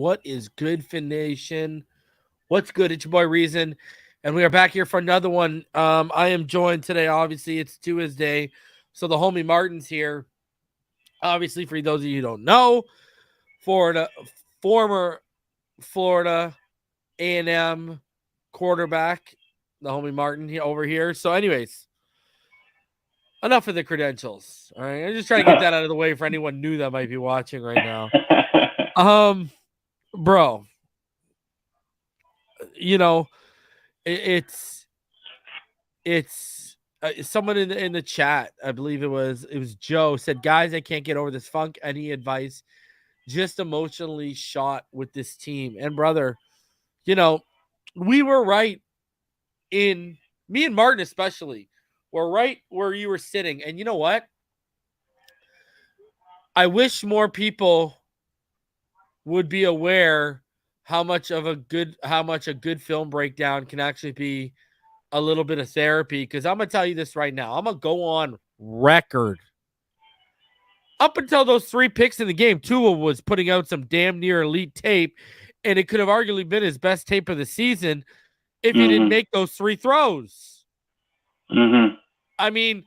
What is good, Fin Nation? What's good? It's your boy Reason, and we are back here for another one. I am joined today. Obviously, it's Tuesday, so the homie Martin's here. Obviously, for those of you who don't know, former Florida A&M quarterback, the homie Martin over here. So, anyways, enough of the credentials. All right, I'm just trying to get that out of the way for anyone new that might be watching right now. Bro, you know, it's someone in the chat, I believe it was Joe, said, guys, I can't get over this funk. Any advice? Just emotionally shot with this team. And brother, we were right in, me and Martin especially, were right where you were sitting. And you know what? I wish more people would be aware how much a good film breakdown can actually be a little bit of therapy. Because I'm going to tell you this right now. I'm going to go on record. Up until those 3 picks in the game, Tua was putting out some damn near elite tape, and it could have arguably been his best tape of the season if he didn't make those 3 throws. I mean,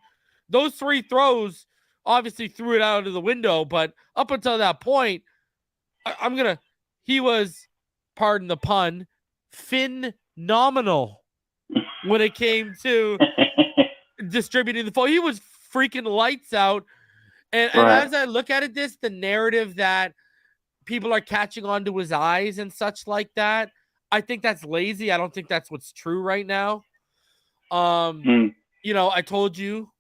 those 3 throws obviously threw it out of the window, but up until that point, he was, pardon the pun, phenomenal when it came to distributing the ball. He was freaking lights out. And as I look at it, the narrative that people are catching on to his eyes and such like that, I think that's lazy. I don't think that's what's true right now. I told you,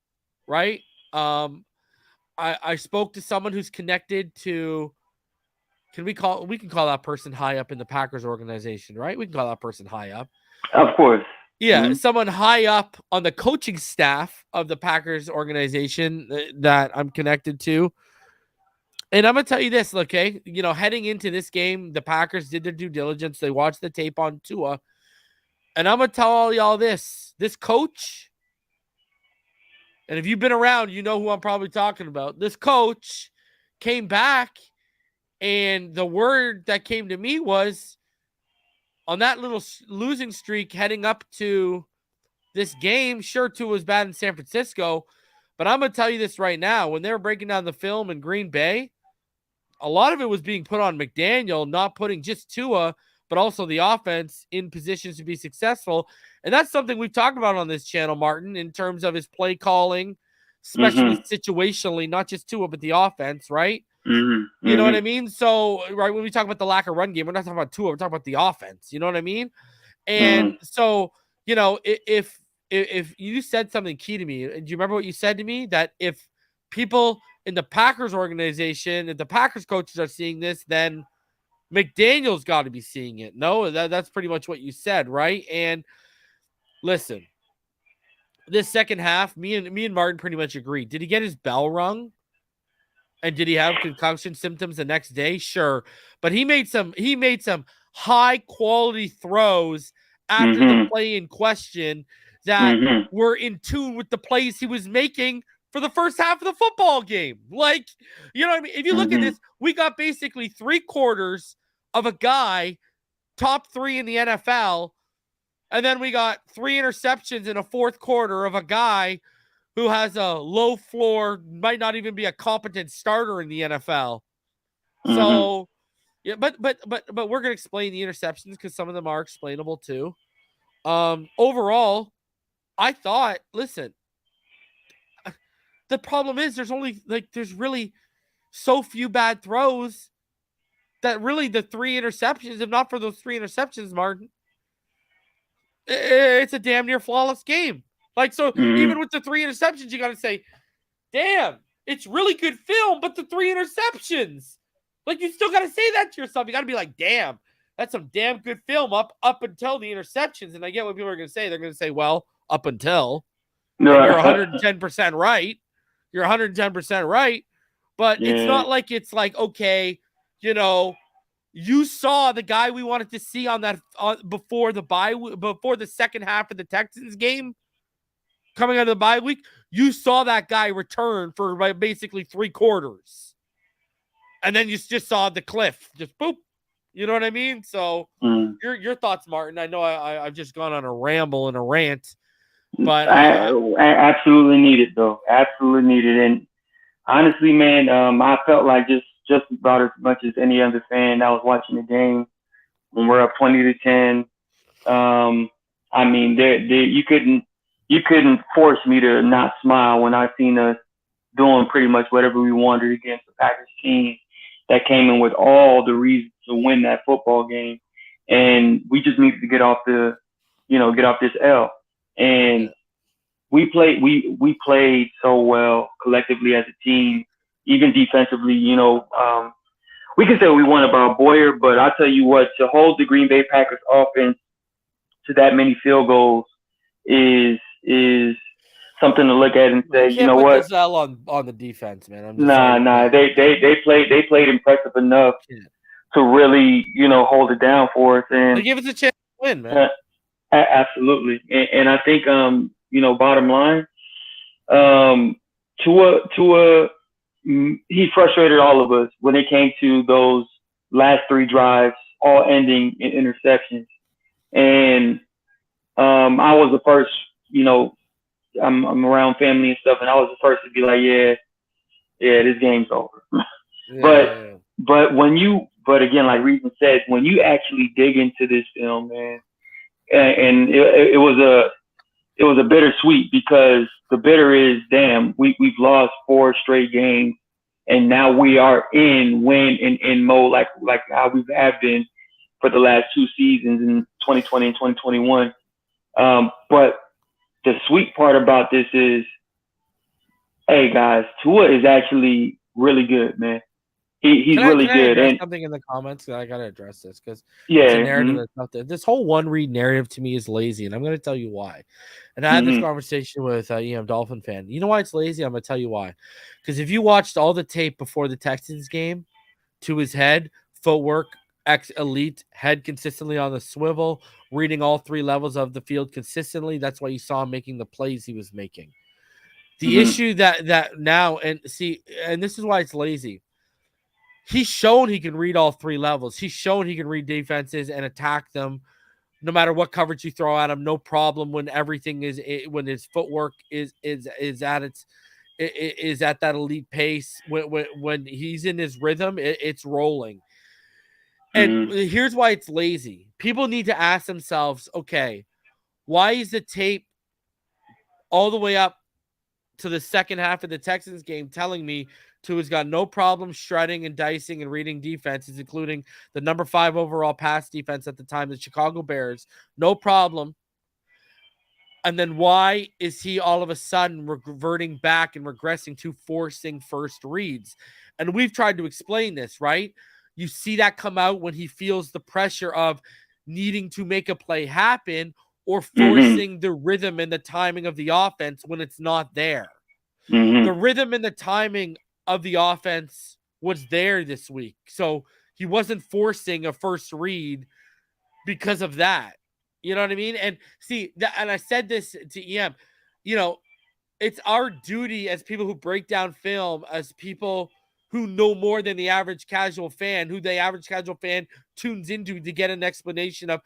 right? I spoke to someone who's connected to, we can call that person high up in the Packers organization, right? We can call that person high up. Of course. Yeah, someone high up on the coaching staff of the Packers organization that I'm connected to. And I'm going to tell you this, okay? Heading into this game, the Packers did their due diligence. They watched the tape on Tua. And I'm going to tell all y'all this coach, and if you've been around, you know who I'm probably talking about. This coach came back, and the word that came to me was, on that little losing streak heading up to this game, sure, Tua was bad in San Francisco, but I'm going to tell you this right now. When they were breaking down the film in Green Bay, a lot of it was being put on McDaniel, not putting just Tua, but also the offense in positions to be successful. And that's something we've talked about on this channel, Martin, in terms of his play calling, especially situationally, not just Tua, but the offense, right? You know what I mean? So, right, when we talk about the lack of run game, we're not talking about Tua, we're talking about the offense. You know what I mean? And so, if you said something key to me, do you remember what you said to me? That if people in the Packers organization, if the Packers coaches are seeing this, then McDaniel's got to be seeing it. No, that's pretty much what you said, right? And listen, this second half, me and Martin pretty much agree. Did he get his bell rung? And did he have concussion symptoms the next day? Sure. But he made some high quality throws after the play in question that were in tune with the plays he was making for the first half of the football game. Like, you know what I mean? If you look at this, we got basically 3 quarters of a guy, top 3 in the NFL, and then we got 3 interceptions in a 4th quarter of a guy who has a low floor, might not even be a competent starter in the NFL. So, yeah, but we're gonna explain the interceptions because some of them are explainable too. Overall, I thought, listen, the problem is there's really so few bad throws that really the 3 interceptions, if not for those 3 interceptions, Martin, it's a damn near flawless game. Like, so even with the 3 interceptions, you got to say, damn, it's really good film, but the 3 interceptions, like, you still got to say that to yourself. You got to be like, damn, that's some damn good film up until the interceptions. And I get what people are going to say. They're going to say, well, up until. No. You're 110% right. You're 110% right. But it's not like it's like, okay, you saw the guy we wanted to see on that before the second half of the Texans game. Coming out of the bye week, you saw that guy return for basically 3 quarters. And then you just saw the cliff. Just boop. You know what I mean? So your thoughts, Martin. I know I've just gone on a ramble and a rant, but I absolutely need it though. Absolutely need it. And honestly, man, I felt like just about as much as any other fan that was watching the game when we're up 20-10. Um, I mean, there you couldn't force me to not smile when I seen us doing pretty much whatever we wanted against the Packers team that came in with all the reasons to win that football game, and we just needed to get off this L. And we played so well collectively as a team, even defensively. We can say we won about Boyer, but I'll tell you what, to hold the Green Bay Packers offense to that many field goals is something to look at and you say, you can't know put what? this L on the defense, man. I'm just Nah, sorry. nah. They played impressive enough to really, hold it down for us. They And give us a chance to win, man. uh, absolutely. And I think, bottom line, um, Tua, he frustrated all of us when it came to those last three drives, all ending in interceptions. And I was the first, you know, I'm around family and stuff, and I was the first to be like, yeah, this game's over. but Yeah. but again, like Reason said, when you actually dig into this film, man, and it was a bittersweet, because the bitter is, damn, we've lost four straight games, and now we are in win and in mode, like how we have been for the last two seasons in 2020 and 2021. But the sweet part about this is, hey guys, Tua is actually really good, man. He's really Can I good, address and something in the comments? I gotta address this because it's a yeah, narrative that's out there. This whole one read narrative to me is lazy, and I'm gonna tell you why. And I had this mm-hmm, conversation with Dolphin fan. You know why it's lazy? I'm gonna tell you why. Because if you watched all the tape before the Texans game, to his head, footwork, ex elite, head consistently on the swivel, reading all three levels of the field consistently. That's why you saw him making the plays he was making. The mm-hmm, issue that now, and see, and this is why it's lazy. He's shown he can read all three levels. He's shown he can read defenses and attack them no matter what coverage you throw at him. No problem when everything is when his footwork is at its is at that elite pace. When he's in his rhythm, it's rolling. And mm-hmm, here's why it's lazy. People need to ask themselves, okay, why is the tape all the way up to the second half of the Texans game telling me Tua's got no problem shredding and dicing and reading defenses, including the number 5 overall pass defense at the time, the Chicago Bears? No problem. And then why is he all of a sudden reverting back and regressing to forcing first reads? And we've tried to explain this, right? You see that come out when he feels the pressure of needing to make a play happen or mm-hmm, forcing the rhythm and the timing of the offense when it's not there. mm-hmm. The rhythm and the timing of the offense was there this week. So he wasn't forcing a first read because of that. You know what I mean? And see, and I said this to EM, you know, it's our duty as people who break down film, as people who know more than the average casual fan, who the average casual fan tunes into to get an explanation of,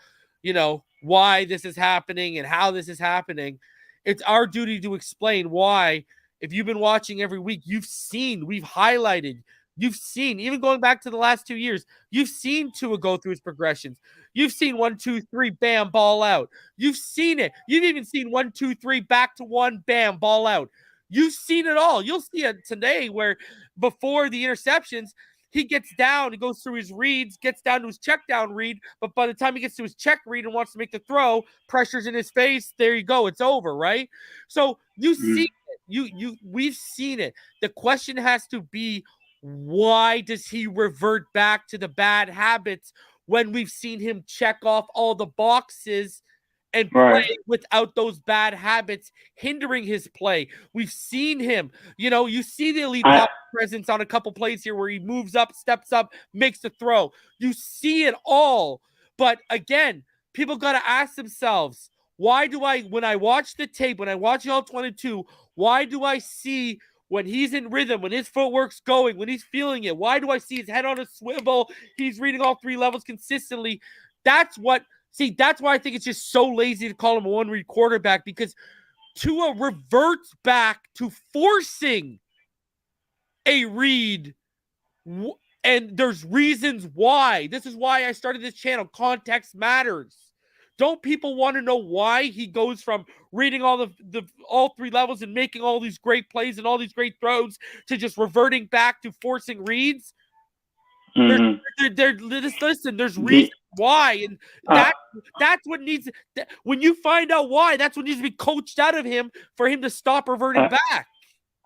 why this is happening and how this is happening. It's our duty to explain why. If you've been watching every week, we've highlighted, you've seen, even going back to the last 2 years, you've seen Tua go through his progressions. You've seen 1, 2, 3, bam, ball out. You've seen it. You've even seen 1, 2, 3, back to 1, bam, ball out. You've seen it all. You'll see it today where before the interceptions, he gets down, he goes through his reads, gets down to his check down read, but by the time he gets to his check read and wants to make the throw, pressure's in his face. There you go. It's over, right? So you see it. We've seen it. The question has to be, why does he revert back to the bad habits when we've seen him check off all the boxes and play Right. without those bad habits hindering his play? We've seen him, you see the elite I pocket presence on a couple plays here where he moves up, steps up, makes the throw. You see it all. But again, people got to ask themselves, when I watch the tape, when I watch All-22, why do I see when he's in rhythm, when his footwork's going, when he's feeling it. Why do I see his head on a swivel? He's reading all three levels consistently. That's why I think it's just so lazy to call him a one-read quarterback, because Tua reverts back to forcing a read, and there's reasons why. This is why I started this channel. Context matters. Don't people want to know why he goes from reading all all three levels and making all these great plays and all these great throws to just reverting back to forcing reads? Listen, there's reasons why, and that's what needs. When you find out why, that's what needs to be coached out of him for him to stop reverting back.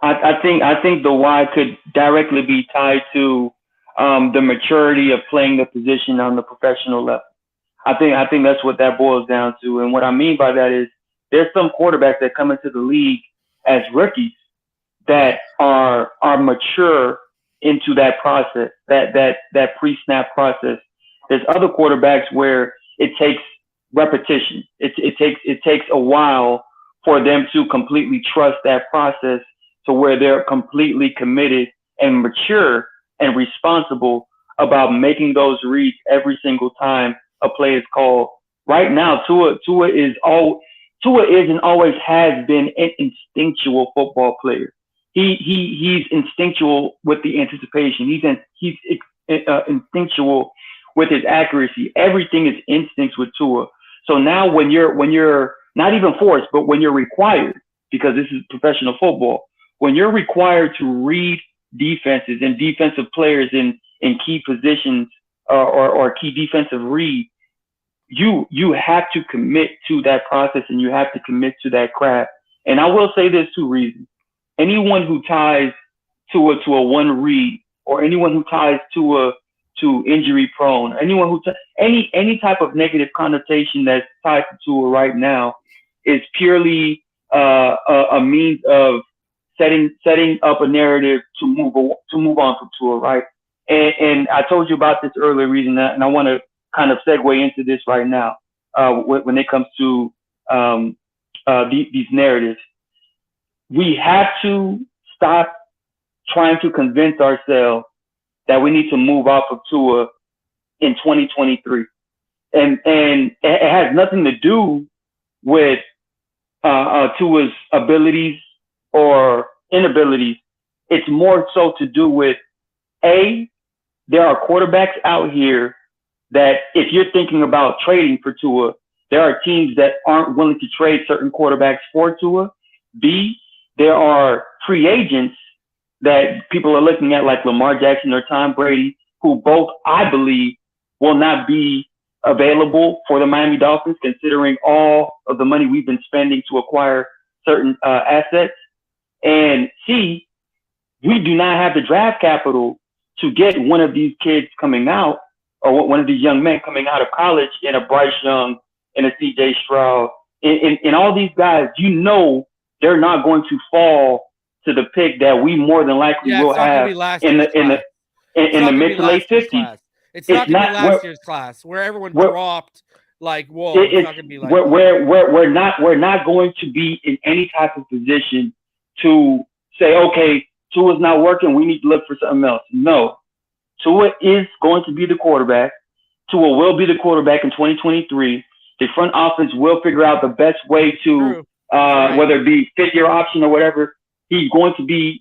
I think the why could directly be tied to the maturity of playing the position on the professional level. I think that's what that boils down to. And what I mean by that is there's some quarterbacks that come into the league as rookies that are mature into that process, that pre-snap process. There's other quarterbacks where it takes repetition. It takes a while for them to completely trust that process to where they're completely committed and mature and responsible about making those reads every single time a play is called. Right now, Tua is and always has been an instinctual football player. He's instinctual with the anticipation. He's instinctual with his accuracy. Everything is instincts with Tua. So now when you're not even forced, but when you're required, because this is professional football, when you're required to read defenses and defensive players in key positions or key defensive read, you have to commit to that process and you have to commit to that craft. And I will say there's two reasons. Anyone who ties Tua to a one read, or anyone who ties Tua to injury prone, anyone who any type of negative connotation that's tied to Tua right now is purely a means of setting up a narrative to move on from Tua, right? And I told you about this earlier reason, and I want to kind of segue into this right now when it comes to these narratives. We have to stop trying to convince ourselves that we need to move off of Tua in 2023. And it has nothing to do with Tua's abilities or inabilities. It's more so to do with, A, there are quarterbacks out here that if you're thinking about trading for Tua, there are teams that aren't willing to trade certain quarterbacks for Tua. B, there are free agents that people are looking at, like Lamar Jackson or Tom Brady, who both, I believe, will not be available for the Miami Dolphins, considering all of the money we've been spending to acquire certain assets. And C, we do not have the draft capital to get one of these kids coming out, or one of these young men coming out of college, in a Bryce Young, in a CJ Stroud, in all these guys. They're not going to fall to the pick that we more than likely will have in the mid to late 50s. It's not going to be last year's class where everyone dropped. Like, whoa, it's not going to be like we're not going to be in any type of position to say, okay, Tua's not working, we need to look for something else. No, Tua is going to be the quarterback. Tua will be the quarterback in 2023. The front office will figure out the best way to, whether it be fifth-year option or whatever, he's going to be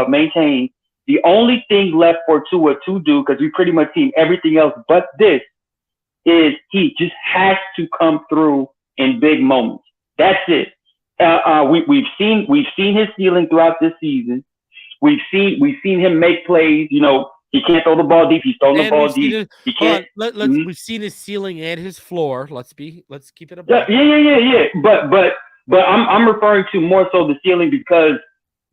maintained. The only thing left for Tua to do, because we pretty much seen everything else but this, is he just has to come through in big moments. That's it. We've seen his ceiling throughout this season. We've seen him make plays. He can't throw the ball deep. He's throwing the ball deep. He can't. We've seen his ceiling and his floor. Let's keep it above. Yeah. But I'm referring to more so the ceiling, because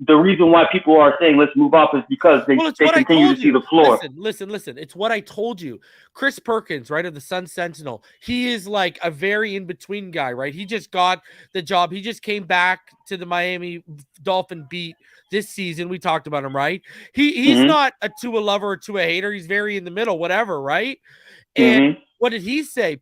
the reason why people are saying let's move up is because they continue to see the floor. Listen. It's what I told you. Chris Perkins, right, of the Sun Sentinel, he is like a very in-between guy, right? He just got the job. He just came back to the Miami Dolphin beat this season. We talked about him, right? He's not a Tua lover or Tua hater. He's very in the middle, whatever, right? And what did he say?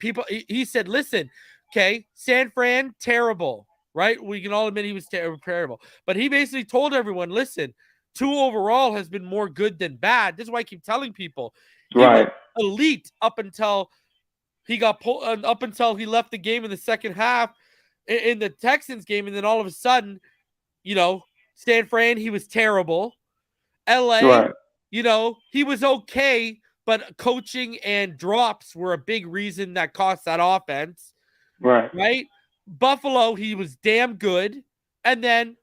He said, listen, okay, San Fran, terrible. right? We can all admit he was terrible. But he basically told everyone, listen, Tua overall has been more good than bad. This is why I keep telling people. He was elite up until he got pulled, up until he left the game in the second half in the Texans game. And then all of a sudden, San Fran, he was terrible. LA, he was okay, but coaching and drops were a big reason that cost that offense. Right? Buffalo, he was damn good. And then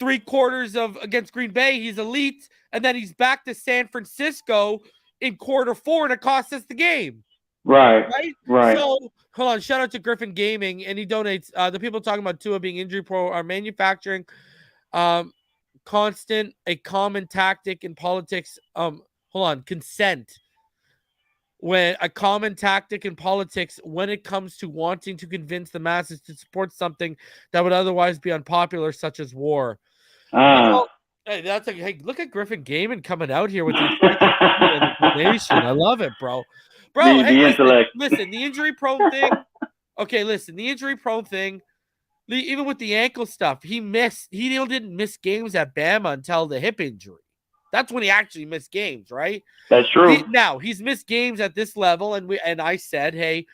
3/4 of against Green Bay, he's elite. And then he's back to San Francisco in quarter 4, and it cost us the game. Right. So, hold on. Shout out to Griffin Gaming, and he donates. The people talking about Tua being injury pro are manufacturing constant, a common tactic in politics. Consent. When a common tactic in politics when it comes to wanting to convince the masses to support something that would otherwise be unpopular, such as war. Hey, look at Griffin Gaming coming out here with the donation. I love it, bro. Listen, the injury prone thing. Okay, listen, the injury prone thing. Even with the ankle stuff, he didn't miss games at Bama until the hip injury. That's when he actually missed games, right? That's true. Now he's missed games at this level, and I said, hey,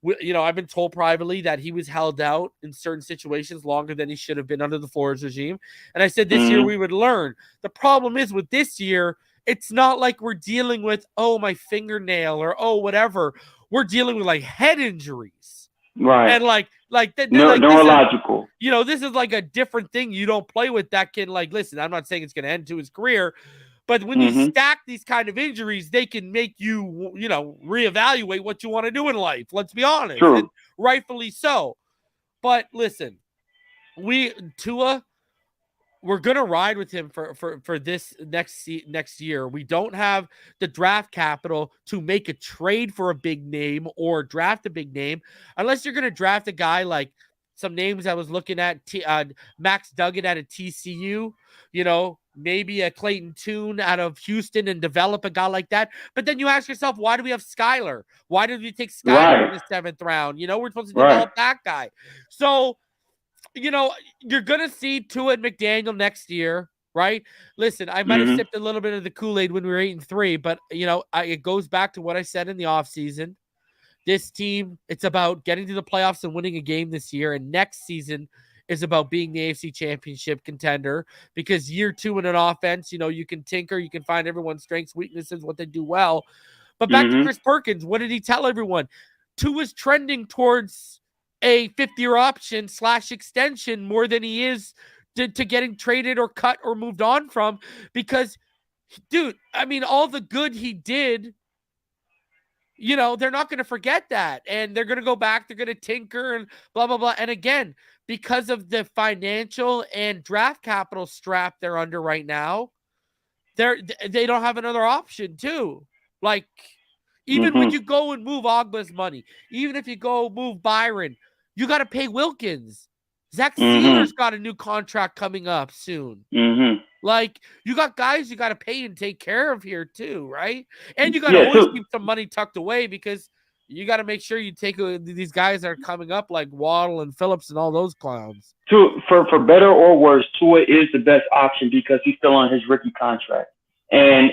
I've been told privately that he was held out in certain situations longer than he should have been under the Flores regime. And I said this year we would learn. The problem is with this year, it's not like we're dealing with, my fingernail or whatever. We're dealing with like head injuries. Right. And like neurological. This is like a different thing you don't play with that can listen, I'm not saying it's going to end to his career, but when you stack these kind of injuries, they can make you, reevaluate what you want to do in life. Let's be honest. True. And rightfully so. But listen, Tua, we're going to ride with him for this next year. We don't have the draft capital to make a trade for a big name or draft a big name unless you're going to draft a guy like some names I was looking at, Max Duggan out of TCU, maybe a Clayton Tune out of Houston and develop a guy like that. But then you ask yourself, why do we have Skyler? Why did we take Skyler in the 7th round? We're supposed to develop that guy. So, you're going to see Tua and McDaniel next year, right? Listen, I might have sipped a little bit of the Kool-Aid when we were 8-3, but, it goes back to what I said in the offseason. This team, it's about getting to the playoffs and winning a game this year. And next season is about being the AFC Championship contender because year 2 in an offense, you can tinker, you can find everyone's strengths, weaknesses, what they do well. But back to Chris Perkins, what did he tell everyone? Tua's trending towards a 5th-year option / extension more than he is to getting traded or cut or moved on from because, dude, all the good he did, they're not going to forget that. And they're going to go back. They're going to tinker and blah, blah, blah. And again, because of the financial and draft capital strap they're under right now, they don't have another option too. Like, even when you go and move Ogba's money, even if you go move Byron, you got to pay Wilkins. Zach Sealer's got a new contract coming up soon. Like, you got guys you got to pay and take care of here too, right? And you got to always keep some money tucked away because you got to make sure you take these guys that are coming up like Waddle and Phillips and all those clowns. For better or worse, Tua is the best option because he's still on his rookie contract, and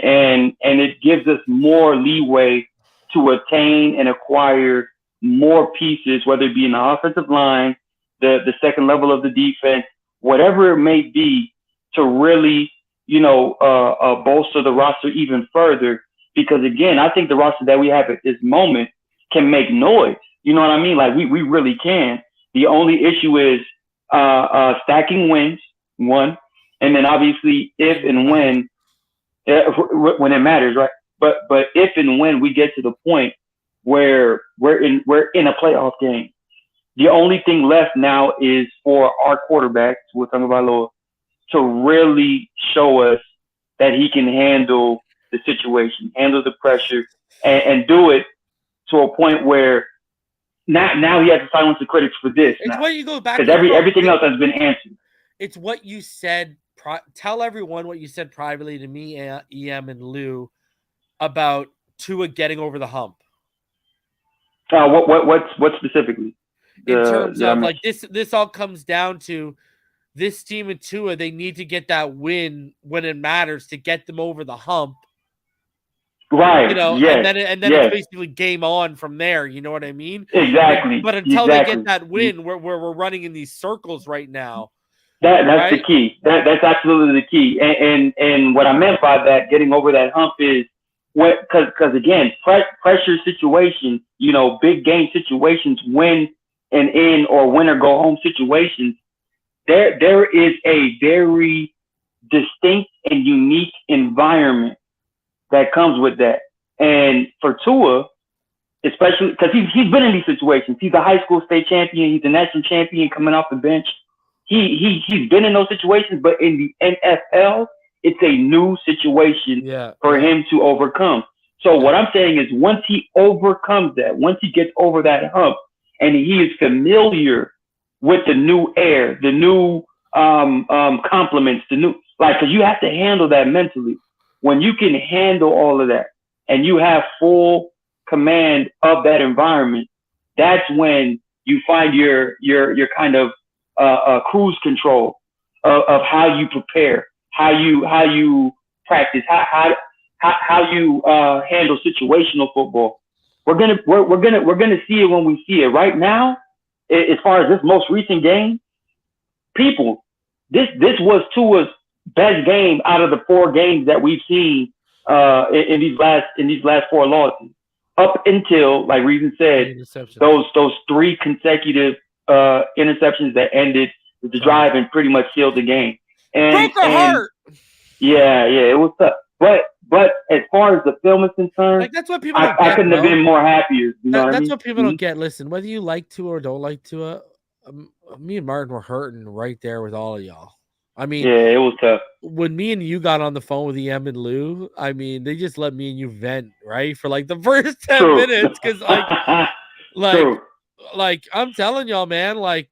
it gives us more leeway to attain and acquire more pieces, whether it be in the offensive line, the second level of the defense, whatever it may be, to really, bolster the roster even further. Because again, I think the roster that we have at this moment can make noise. You know what I mean? Like we really can. The only issue is stacking wins, one, and then obviously if and when it matters, right? But if and when we get to the point where we're in a playoff game, the only thing left now is for our quarterback, Tua Tagovailoa, to really show us that he can handle the situation, handle the pressure, and do it to a point where now he has to silence the critics for this. It's what you go back because everything else has been answered. It's what you said. Tell everyone what you said privately to me, EM, and Lou about Tua getting over the hump. What specifically? in terms of like this all comes down to this team and Tua. They need to get that win when it matters to get them over the hump. Right. You know, yes. and then it's basically game on from there. You know what I mean? Exactly. But until they get that win, we're running in these circles right now. That's right? The key. That's absolutely the key. And what I meant by that, getting over that hump, is because again, pressure situations, you know, big game situations, win and in or win or go home situations. There is a very distinct and unique environment that comes with that. And for Tua, especially because he's been in these situations. He's a high school state champion. He's a national champion coming off the bench. He's been in those situations, but in the NFL, it's a new situation for him to overcome. So what I'm saying is, once he overcomes that, once he gets over that hump, and he is familiar with the new air, the new compliments, the new, like, because you have to handle that mentally. When you can handle all of that and you have full command of that environment, that's when you find your kind of cruise control of how you prepare, how you practice, how you handle situational football. We're gonna see it when we see it. Right now, as far as this most recent game, this was Tua's best game out of the 4 games that we've seen in these last 4 losses, up until, like Reason said, those 3 consecutive interceptions that ended the drive and pretty much sealed the game. And broke our heart. Yeah, it was tough. But as far as the film is concerned, like, that's what people don't get, I couldn't have been more happier. You know that's what people don't get. Listen, whether you like Tua or don't like Tua, me and Martin were hurting right there with all of y'all. I mean, yeah, it was tough. When me and you got on the phone with EM and Lou, I mean, they just let me and you vent, right, for like the first 10 minutes, because like I'm telling y'all, man, like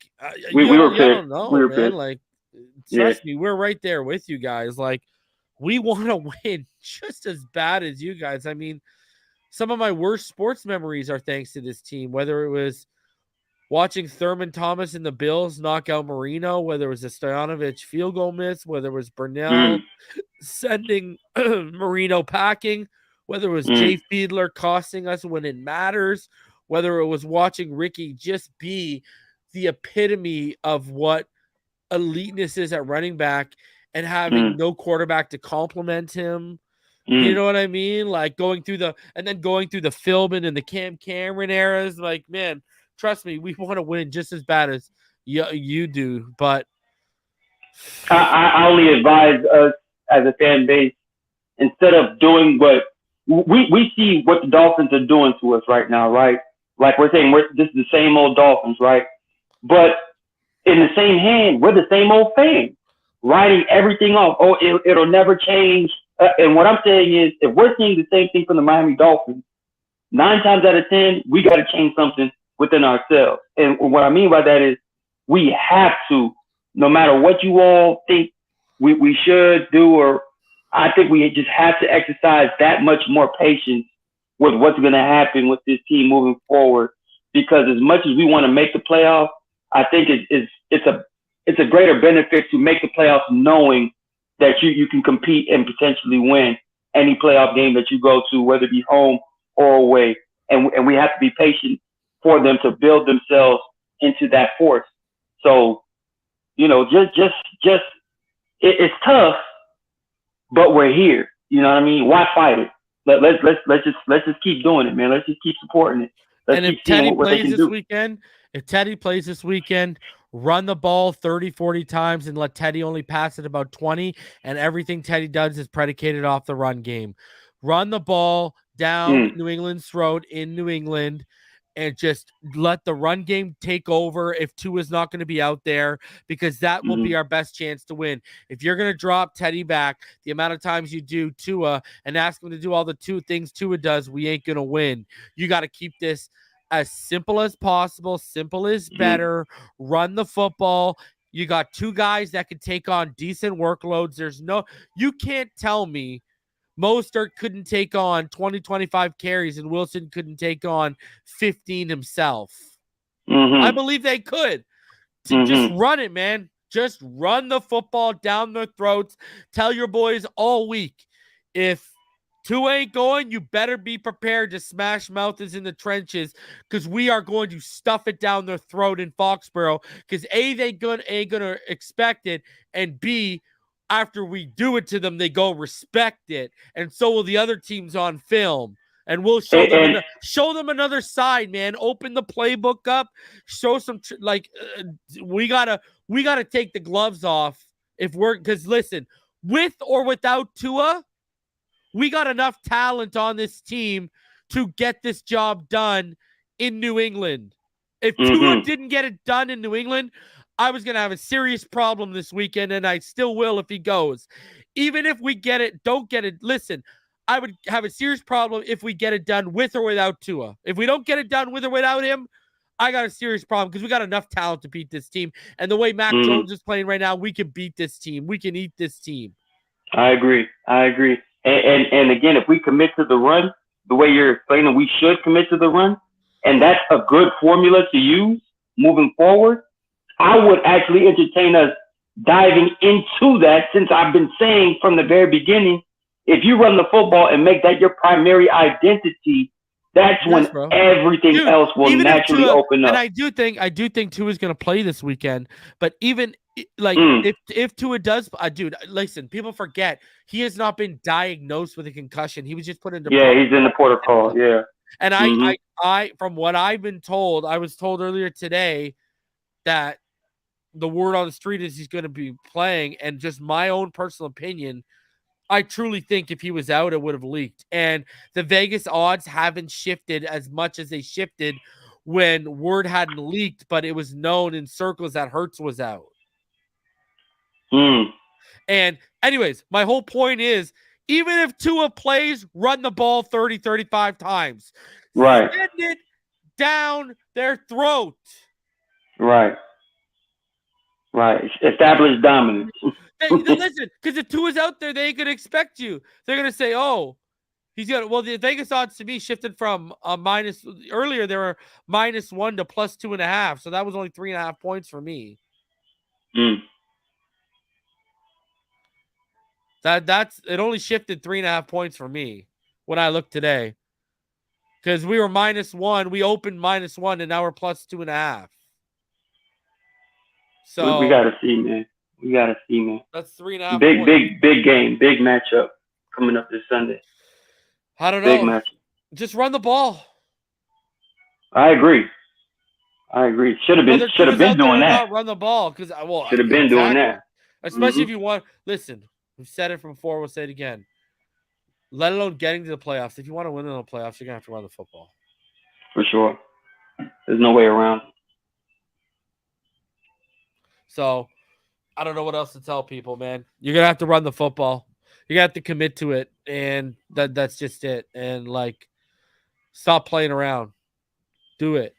we were pissed. Don't know, we were man. pissed. Like, trust me, we're right there with you guys. Like, we want to win just as bad as you guys. I mean, some of my worst sports memories are thanks to this team, whether it was watching Thurman Thomas and the Bills knock out Marino, whether it was a Stoyanovich field goal miss, whether it was Burnell sending Marino packing, whether it was Jay Fiedler costing us when it matters, whether it was watching Ricky just be the epitome of what eliteness is at running back and having no quarterback to compliment him. You know what I mean? Like going through the Philbin and the Cam Cameron eras. Like, man, trust me, we want to win just as bad as you do. But I only advise us as a fan base, instead of doing what we see what the Dolphins are doing to us right now, right? Like we're saying, this is the same old Dolphins, right? But in the same hand, we're the same old fans, writing everything off. Oh, it'll never change. And what I'm saying is, if we're seeing the same thing from the Miami Dolphins, 9 times out of 10, we got to change something within ourselves. And what I mean by that is, we have to, no matter what you all think we should do, or I think we just have to exercise that much more patience with what's going to happen with this team moving forward. Because as much as we want to make the playoffs, I think it's a greater benefit to make the playoffs knowing that you can compete and potentially win any playoff game that you go to, whether it be home or away. And we have to be patient for them to build themselves into that force. So, you know, it's tough, but we're here. You know what I mean? Why fight it? Let's just keep doing it, man. Let's just keep supporting it. And if Teddy plays this weekend, run the ball 30, 40 times and let Teddy only pass it about 20. And everything Teddy does is predicated off the run game. Run the ball down New England's throat in New England and just let the run game take over if Tua's not going to be out there, because that will be our best chance to win. If you're going to drop Teddy back the amount of times you do Tua and ask him to do all the 2 things Tua does, we ain't going to win. You got to keep this as simple as possible. Simple is better. Run the football. You got 2 guys that can take on decent workloads. You can't tell me Mostert couldn't take on 20, 25 carries and Wilson couldn't take on 15 himself. I believe they could. Just run it, man. Just run the football down their throats. Tell your boys all week, if Tua ain't going, you better be prepared to smash mouths in the trenches, because we are going to stuff it down their throat in Foxborough, because A, they ain't gonna expect it, and B, after we do it to them, they go respect it, and so will the other teams on film. And we'll show them another side, man. Open the playbook up. Show some we gotta take the gloves off because listen, with or without Tua, we got enough talent on this team to get this job done in New England. If Tua didn't get it done in New England, I was gonna have a serious problem this weekend, and I still will if he goes. Even if we don't get it. Listen. I would have a serious problem if we get it done with or without Tua. If we don't get it done with or without him, I got a serious problem, because we got enough talent to beat this team. And the way Mac Jones is playing right now, we can beat this team. We can eat this team. I agree. And again, if we commit to the run, the way you're explaining, we should commit to the run, and that's a good formula to use moving forward. I would actually entertain us diving into that, since I've been saying from the very beginning, if you run the football and make that your primary identity, that's when everything else will naturally open up. And I do think Tua is going to play this weekend. But even if Tua does, dude, listen, people forget he has not been diagnosed with a concussion. He was just put into he's in the protocol. Yeah, and I from what I've been told, I was told earlier today that the word on the street is he's going to be playing, and just my own personal opinion, I truly think if he was out, it would have leaked. And the Vegas odds haven't shifted as much as they shifted when word hadn't leaked, but it was known in circles that Hurts was out. And anyways, my whole point is, even if Tua plays, run the ball 30, 35 times. Right. Send it down their throat. Right. Establish dominance. Listen, because if Tua's out there, they ain't gonna expect you. They're gonna say, "Oh, he's got." Well, the Vegas odds to me shifted from minus earlier. They were -1 to +2.5, so that was only 3.5 points for me. That's it. Only shifted 3.5 points for me when I looked today, because we were -1. We opened -1, and now we're +2.5. So we gotta see, man. That's 3.5 points. Big game, big matchup coming up this Sunday. I don't know. Big matchup. Just run the ball. I agree. Should have been doing that. Run the ball, because should have been doing that. Especially if you want. Listen, we've said it from before. We'll say it again. Let alone getting to the playoffs. If you want to win in the playoffs, you're gonna have to run the football. For sure. There's no way around. So, I don't know what else to tell people, man. You're going to have to run the football. You're going to have to commit to it, and that's just it. And, stop playing around. Do it.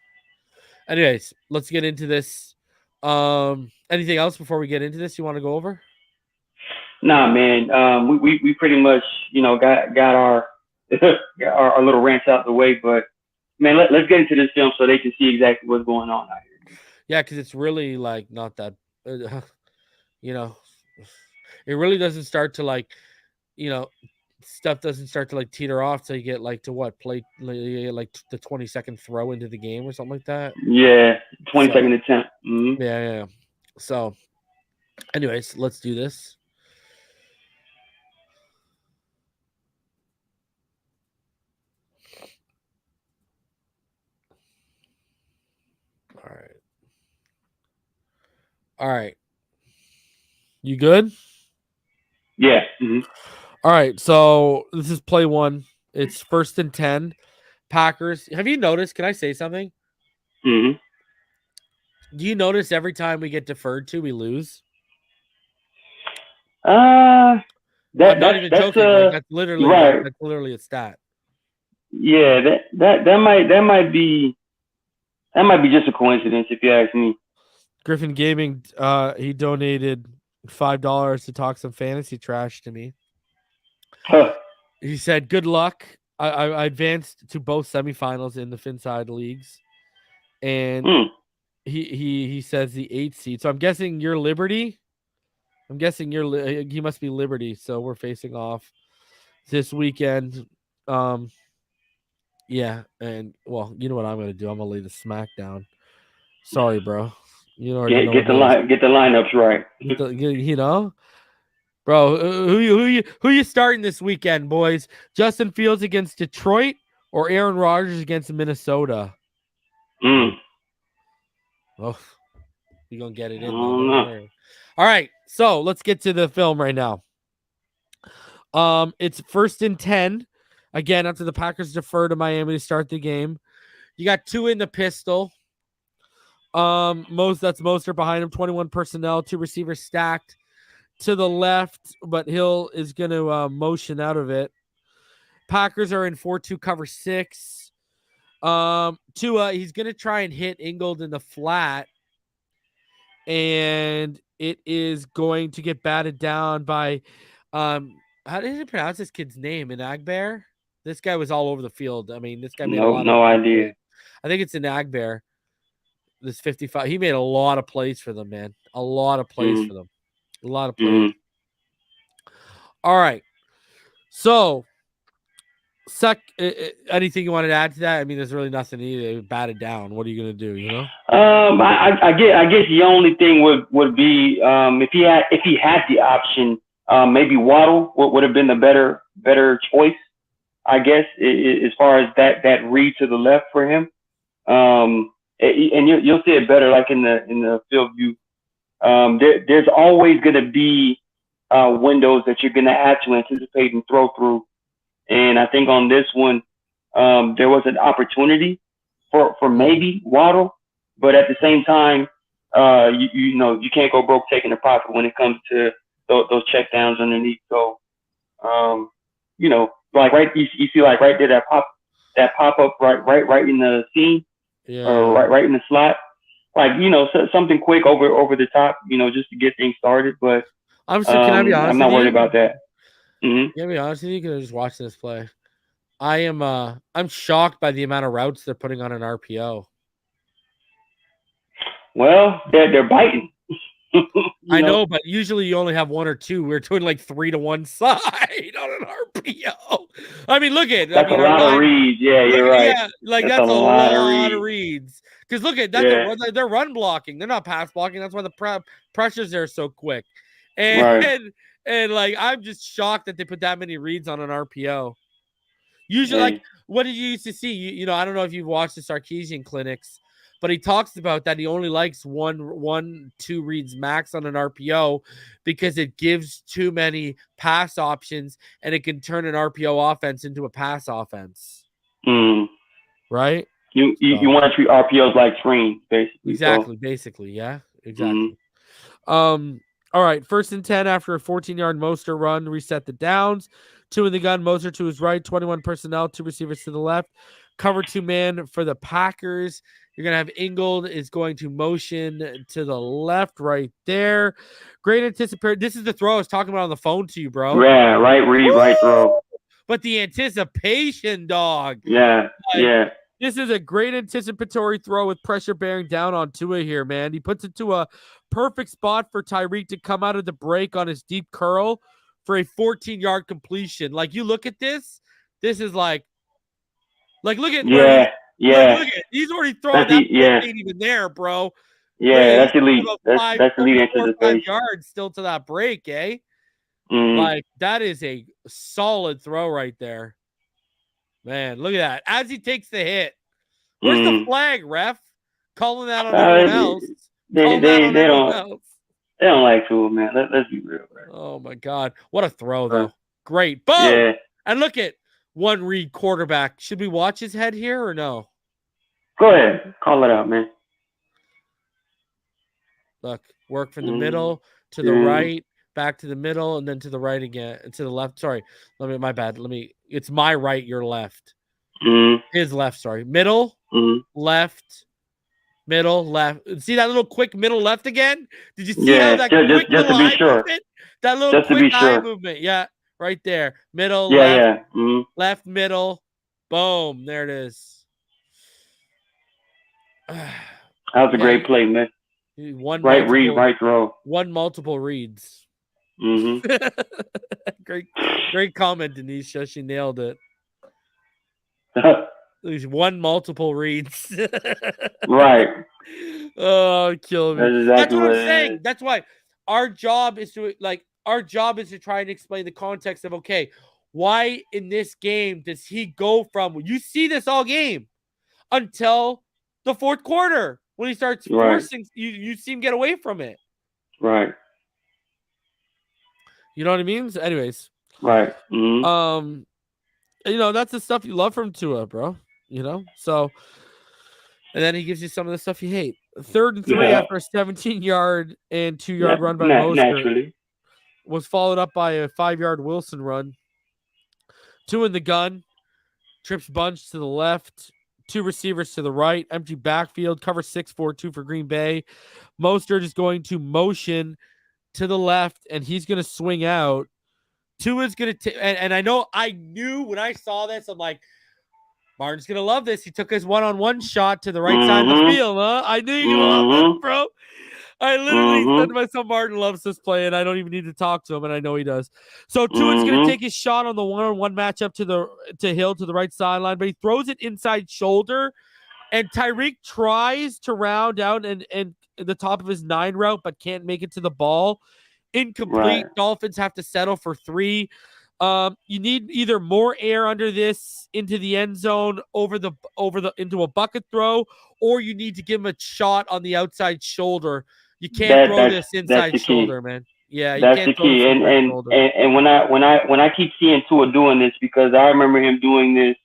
Anyways, let's get into this. Anything else before we get into this you want to go over? Nah, man. We pretty much, got our our little rants out the way. But, man, let's get into this film so they can see exactly what's going on out here. Yeah, because it's really, not that... it really doesn't start to stuff doesn't start to teeter off till you get play the 20-second throw into the game or something like that. Yeah, 20-second attempt. Mm-hmm. Yeah. So, anyways, let's do this. All right. You good? Yeah. Mm-hmm. All right. So this is play 1. It's 1st and 10. Packers. Have you noticed? Can I say something? Mm-hmm. Do you notice every time we get deferred to, we lose? I'm not even joking. That's literally right. That's literally a stat. Yeah, that might be just a coincidence if you ask me. Griffin Gaming, he donated $5 to talk some fantasy trash to me. Huh. He said, "Good luck. I advanced to both semifinals in the Phinside leagues, and he says the 8th seed. So I'm guessing you're Liberty. I'm guessing he must be Liberty. So we're facing off this weekend. Yeah, and well, you know what I'm gonna do? I'm gonna lay the smack down. Sorry, bro. You already know get the lineups right. You know, bro. Who you starting this weekend, boys? Justin Fields against Detroit or Aaron Rodgers against Minnesota? Oh, you gonna get it in though? Don't worry. All right, so let's get to the film right now. It's 1st and 10. Again, after the Packers defer to Miami to start the game. You got Tua in the pistol. Mostert behind him, 21 personnel, 2 receivers stacked to the left, but Hill is going to motion out of it. Packers are in 4-2 cover 6. Tua, he's going to try and hit Ingold in the flat, and it is going to get batted down by how did he pronounce this kid's name? Agbear? This guy was all over the field. I mean, this guy made a lot of no idea. Plays. I think it's Agbear. This 55. He made a lot of plays for them, man. A lot of plays for them. A lot of plays. All right. So, anything you wanted to add to that? I mean, there's really nothing either. Batted down. What are you gonna do? You know. I guess the only thing would be if he had the option, maybe Waddle would have been the better choice. I guess as far as that read to the left for him. And you'll see it better like in the field view. There's always going to be windows that you're going to have to anticipate and throw through. And I think on this one, there was an opportunity for maybe Waddle, but at the same time, you know, you can't go broke taking the profit when it comes to those check downs underneath. So, you know, like you see like right there, that pop up right in the seam. Yeah. Or right in the slot, like, you know, something quick over the top, you know, just to get things started. But can I be honest? I'm not worried about that. Can I be honest with you? Because I just watched this play. I'm shocked by the amount of routes they're putting on an RPO. Well, they're biting. I know, but usually you only have 1 or 2. We're doing like 3 to 1 side on an RPO. I mean, look at that's a lot of reads. Yeah, you're right. Yeah, like that's a lot of reads. Because look at that, they're run blocking. They're not pass blocking. That's why the pressures there are so quick. And like I'm just shocked that they put that many reads on an RPO. Usually, like, what did you used to see? You know, I don't know if you've watched the Sarkisian clinics. But he talks about that he only likes 1-2 reads max on an RPO because it gives too many pass options and it can turn an RPO offense into a pass offense. Right? You want to treat RPOs like screens, basically. Exactly. So. Basically, yeah. Exactly. All right. 1st and 10 after a 14-yard Mostert run, reset the downs. 2 in the gun. Mostert to his right. 21 personnel. 2 receivers to the left. Cover 2 man for the Packers. You're going to have Ingold is going to motion to the left right there. Great anticipation. This is the throw I was talking about on the phone to you, bro. Yeah, right read, right throw. But the anticipation, dog. Yeah, like, This is a great anticipatory throw with pressure bearing down on Tua here, man. He puts it to a perfect spot for Tyreek to come out of the break on his deep curl for a 14-yard completion. Like, you look at this is like look at look at he's already thrown that ain't even there, bro. Yeah, that's elite. That's elite anticipation. 5 yards still to that break, eh? Like, that is a solid throw right there. Man, look at that. As he takes the hit. Where's the flag, ref? Calling that on everyone else. They don't like to, man. Let's be real, man. Oh my God. What a throw, though. Great. Boom! Yeah. And look at one read quarterback. Should we watch his head here or no? Go ahead. Call it out, man. Look, work from the middle to the right, back to the middle, and then to the right again, to the left. Sorry. My bad. It's my right, your left. His left, sorry. Middle, left, middle, left. See that little quick middle left again? Did you see how that quick just to be sure. Movement? That little just quick eye movement. Yeah, right there. Middle, left, left, middle. Boom. There it is. That was a great play, man. Right read, right throw. Won multiple reads. Mm-hmm. Great comment, Denisha. She nailed it. He's won multiple reads. Right. Oh, kill me. That's exactly what I'm saying. That's why our job is to try and explain the context of, okay, why in this game does he go from, you see this all game until the fourth quarter when he starts forcing, you see him get away from it. Right. You know what I mean? So anyways. Right. Mm-hmm. That's the stuff you love from Tua, bro. So, and then he gives you some of the stuff you hate. 3rd and 3 after a 17-yard and 2-yard run by Mostert. Naturally. Was followed up by a 5-yard Wilson run. 2 in the gun. Trips bunch to the left. 2 receivers to the right. Empty backfield. Cover 6-4-2 for Green Bay. Mostert is going to motion to the left, and he's going to swing out. Tua's going to and I knew when I saw this, I'm like, Martin's going to love this. He took his one-on-one shot to the right side of the field, huh? I knew you love this, bro. I literally said to myself, Martin loves this play, and I don't even need to talk to him, and I know he does. So Tua's going to take his shot on the one-on-one matchup to Hill to the right sideline, but he throws it inside shoulder, and Tyreek tries to round out and the top of his 9 route, but can't make it to the ball. Incomplete. Right. Dolphins have to settle for 3. You need either more air under this into the end zone into a bucket throw, or you need to give him a shot on the outside shoulder. You can't throw this inside shoulder, man. Yeah, that's the key. And when I keep seeing Tua doing this, because I remember him doing this,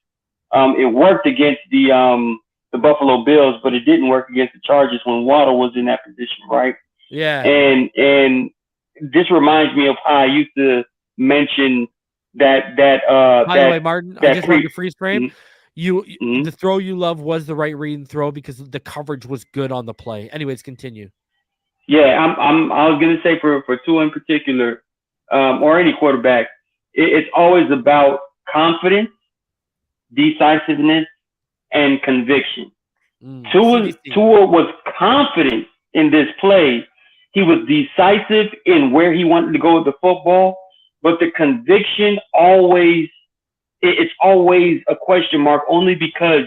it worked against the Buffalo Bills, but it didn't work against the Chargers when Waddle was in that position, right? Yeah. And this reminds me of how I used to mention that. By the way, Martin, I just want to freeze frame. The throw you love was the right read and throw because the coverage was good on the play. Anyways, continue. Yeah, I was gonna say for Tua in particular, or any quarterback, it's always about confidence, decisiveness, and conviction. Tua was confident in this play. He was decisive in where he wanted to go with the football, but the conviction it's always a question mark, only because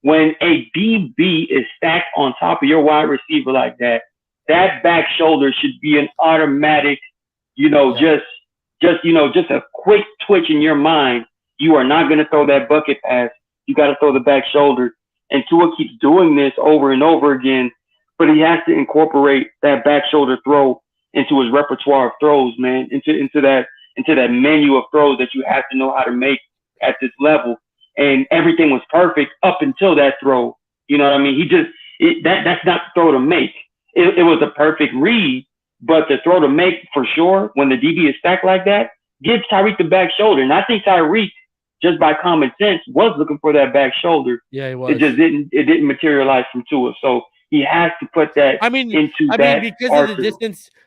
when a DB is stacked on top of your wide receiver like that, that back shoulder should be an automatic, just a quick twitch in your mind. You are not going to throw that bucket pass. You got to throw the back shoulder. And Tua keeps doing this over and over again, but he has to incorporate that back shoulder throw into his repertoire of throws, man, into that menu of throws that you have to know how to make at this level. And everything was perfect up until that throw. You know what I mean? That's not the throw to make. It was a perfect read, but the throw to make for sure when the DB is stacked like that, gives Tyreek the back shoulder. And I think Tyreek, just by common sense, was looking for that back shoulder. Yeah, he was. It just didn't materialize from Tua. So he has to put that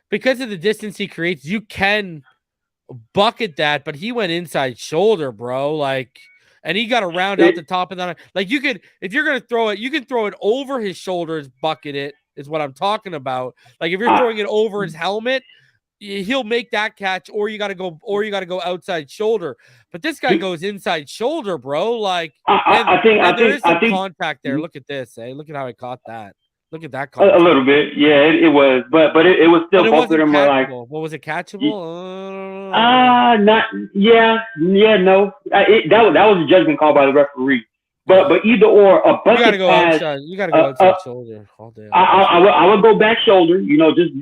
because of the distance he creates, you can bucket that, but he went inside shoulder, bro. And he got to round out the top of that. If you're gonna throw it, you can throw it over his shoulders, bucket it, is what I'm talking about. If you're throwing it over his helmet, he'll make that catch, or you got to go outside shoulder. But this guy goes inside shoulder, bro. I think contact there. Look at this, Look at how I caught that. Look at that contact. A little bit, yeah, it was, but it was still both of them were like. What was it, catchable? No. That was a judgment call by the referee. But either or, a bucket pass. You gotta go outside shoulder all day. I would go back shoulder,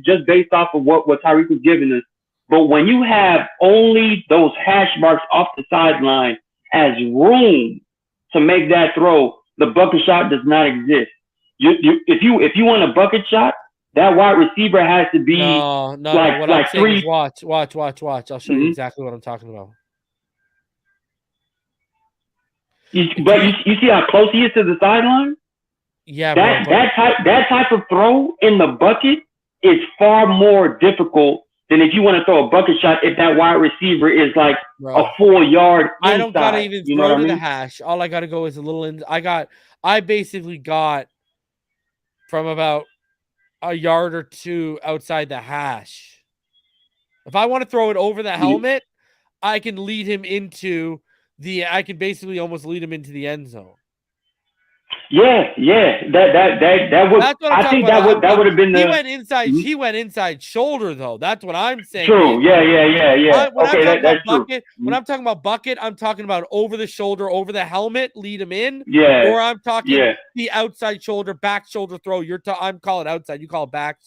just based off of what Tyreek was giving us. But when you have only those hash marks off the sideline as room to make that throw, the bucket shot does not exist. If you want a bucket shot, that wide receiver has to be what I'm saying is watch. I'll show you exactly what I'm talking about. You see how close he is to the sideline? Yeah, that type of throw in the bucket is far more difficult than if you want to throw a bucket shot if that wide receiver is a full yard inside. I don't gotta even throw to the hash. All I gotta go is a little in. I basically got from about a yard or two outside the hash. If I want to throw it over the helmet, I can lead him into I can basically almost lead him into the end zone. Yeah. That would. That's what I'm I talking think about. that would have been He the. went inside. He went inside shoulder though. That's what I'm saying. True. Yeah. When I'm Okay, talking about that's true. bucket, when I'm talking about bucket, I'm talking about over the shoulder, over the helmet, lead him in. Yeah. Or I'm talking the outside shoulder, back shoulder throw. I'm calling it outside. You call it back.